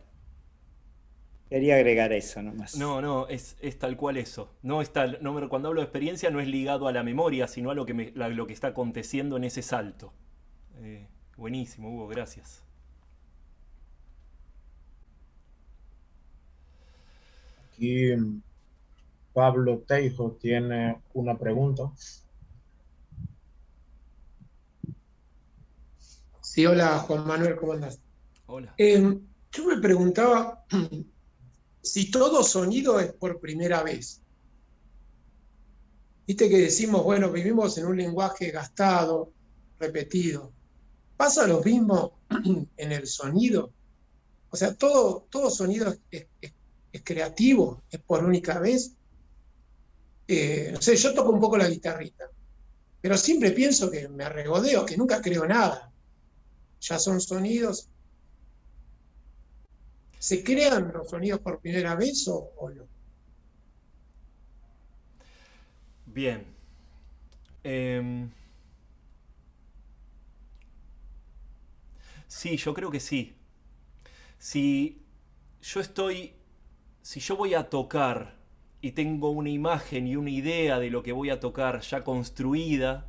Quería agregar eso nomás. No, es tal cual eso. Cuando hablo de experiencia no es ligado a la memoria, sino a lo que está aconteciendo en ese salto. Buenísimo, Hugo, gracias. Aquí Pablo Teijo tiene una pregunta. Sí, hola Juan Manuel, ¿cómo andás? Hola. Yo me preguntaba si todo sonido es por primera vez. Viste que decimos, bueno, vivimos en un lenguaje gastado, repetido. ¿Pasa lo mismo en el sonido? O sea, todo sonido es creativo, es por única vez. No sé, yo toco un poco la guitarrita, pero siempre pienso que me arregodeo, que nunca creo nada. Ya son sonidos. ¿Se crean los sonidos por primera vez o no? Bien. Sí, yo creo que sí. Si yo voy a tocar y tengo una imagen y una idea de lo que voy a tocar ya construida,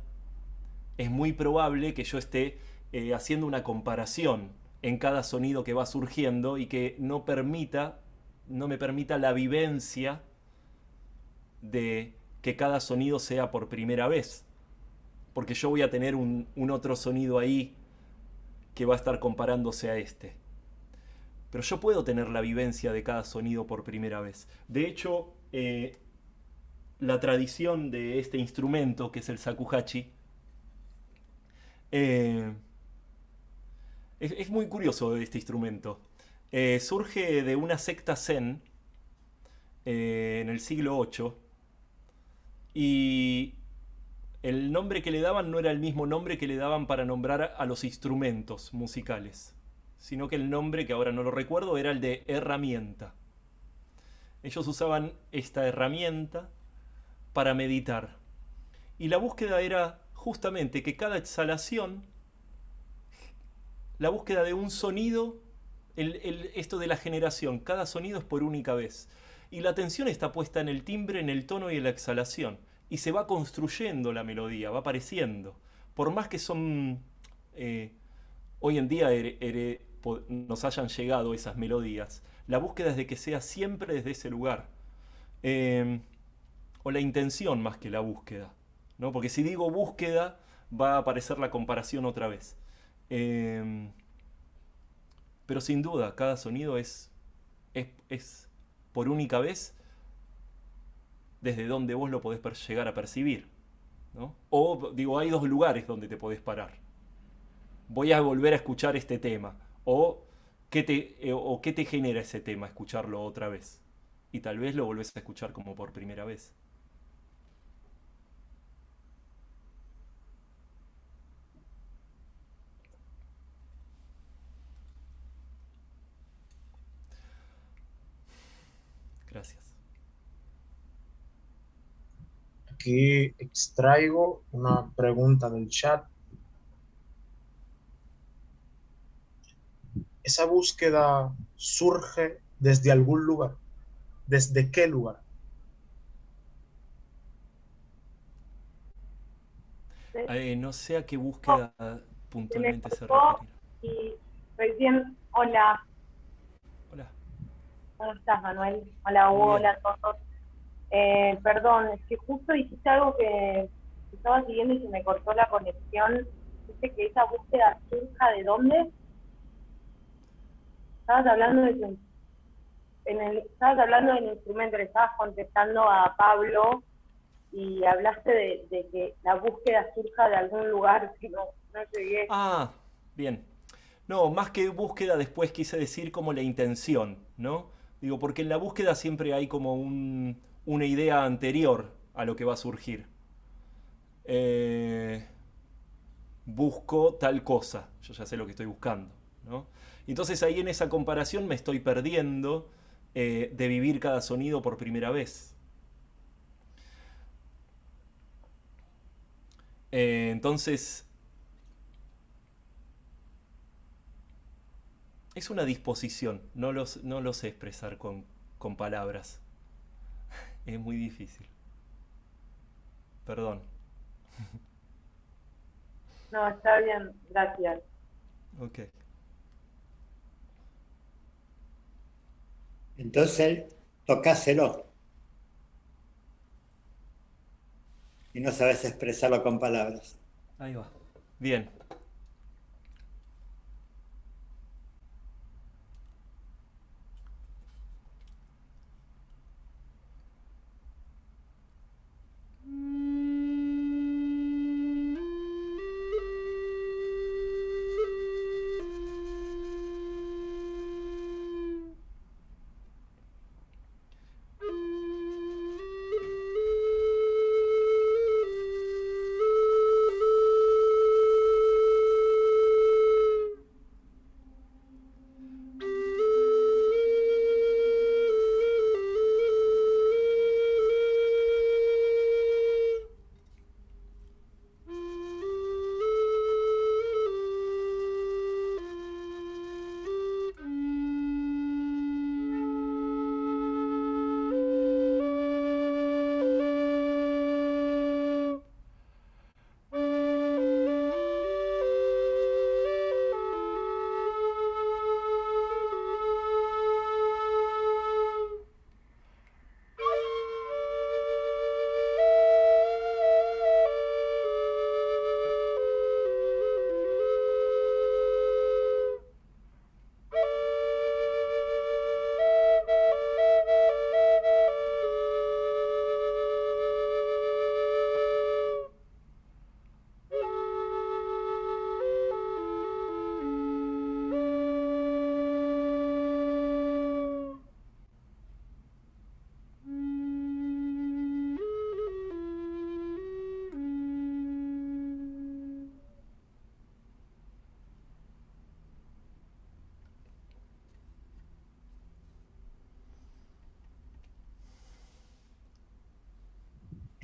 es muy probable que yo esté haciendo una comparación en cada sonido que va surgiendo y que no me permita la vivencia de que cada sonido sea por primera vez. Porque yo voy a tener un otro sonido ahí que va a estar comparándose a este. Pero yo puedo tener la vivencia de cada sonido por primera vez. De hecho, la tradición de este instrumento, que es el shakuhachi, es muy curioso este instrumento. Surge de una secta zen en el siglo VIII, y el nombre que le daban no era el mismo nombre que le daban para nombrar a los instrumentos musicales, sino que el nombre, que ahora no lo recuerdo, era el de herramienta. Ellos usaban esta herramienta para meditar. Y la búsqueda era justamente que cada exhalación, la búsqueda de un sonido, esto de la generación, cada sonido es por única vez. Y la atención está puesta en el timbre, en el tono y en la exhalación. Y se va construyendo la melodía, va apareciendo. Por más que son... hoy en día nos hayan llegado esas melodías, la búsqueda es de que sea siempre desde ese lugar. O la intención más que la búsqueda, ¿no? Porque si digo búsqueda, va a aparecer la comparación otra vez. Pero sin duda, cada sonido es por única vez desde donde vos lo podés llegar a percibir, ¿no? O digo, hay dos lugares donde te podés parar. Voy a volver a escuchar este tema. O qué te genera ese tema, escucharlo otra vez. Y tal vez lo volvés a escuchar como por primera vez. Gracias. Aquí extraigo una pregunta del chat. ¿Esa búsqueda surge desde algún lugar? ¿Desde qué lugar? No sé a qué búsqueda puntualmente se refiere. Y recién, hola. Hola. ¿Cómo estás, Manuel? Hola, Hugo, hola a todos. Perdón, es que justo dijiste algo que estaba siguiendo y se me cortó la conexión. Dice que esa búsqueda surja ¿de dónde? Estabas hablando estabas hablando del instrumento, le estabas contestando a Pablo y hablaste de que la búsqueda surja de algún lugar, que no llegué. Ah, bien. No, más que búsqueda, después quise decir como la intención, ¿no? Digo, porque en la búsqueda siempre hay como una idea anterior a lo que va a surgir. Busco tal cosa, yo ya sé lo que estoy buscando, ¿no? Entonces ahí en esa comparación me estoy perdiendo de vivir cada sonido por primera vez. Entonces es una disposición, no lo sé expresar con palabras. Es muy difícil. Perdón. No, está bien, gracias. Ok. Entonces, tocáselo. Y no sabes expresarlo con palabras. Ahí va. Bien.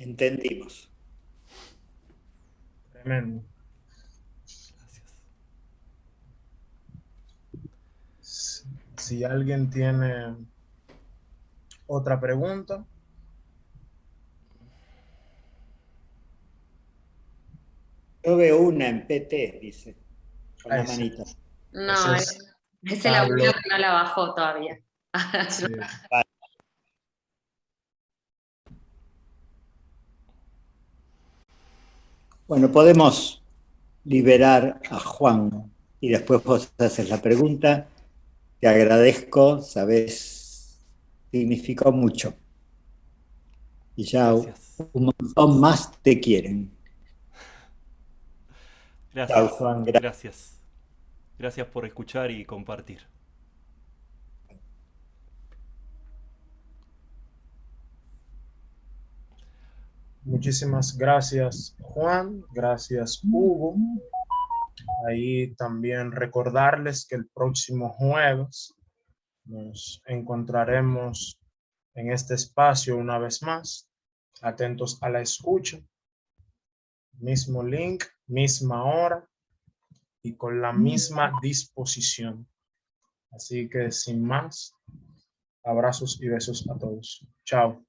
Entendimos. Tremendo. Si alguien tiene otra pregunta. Yo veo una en PT, dice, con la Ay, sí. manita. No, Eso es es el abuelo Pablo. que no la bajó todavía. Sí. Bueno, podemos liberar a Juan y después vos haces la pregunta. Te agradezco, sabes, significó mucho. Y ya Gracias. un montón más te quieren. Gracias. Chao, Juan. Gracias. Gracias por escuchar y compartir. Muchísimas gracias, Juan. Gracias, Hugo. Ahí también recordarles que el próximo jueves nos encontraremos en este espacio una vez más. Atentos a la escucha. Mismo link, misma hora y con la misma disposición. Así que sin más, abrazos y besos a todos. Chao.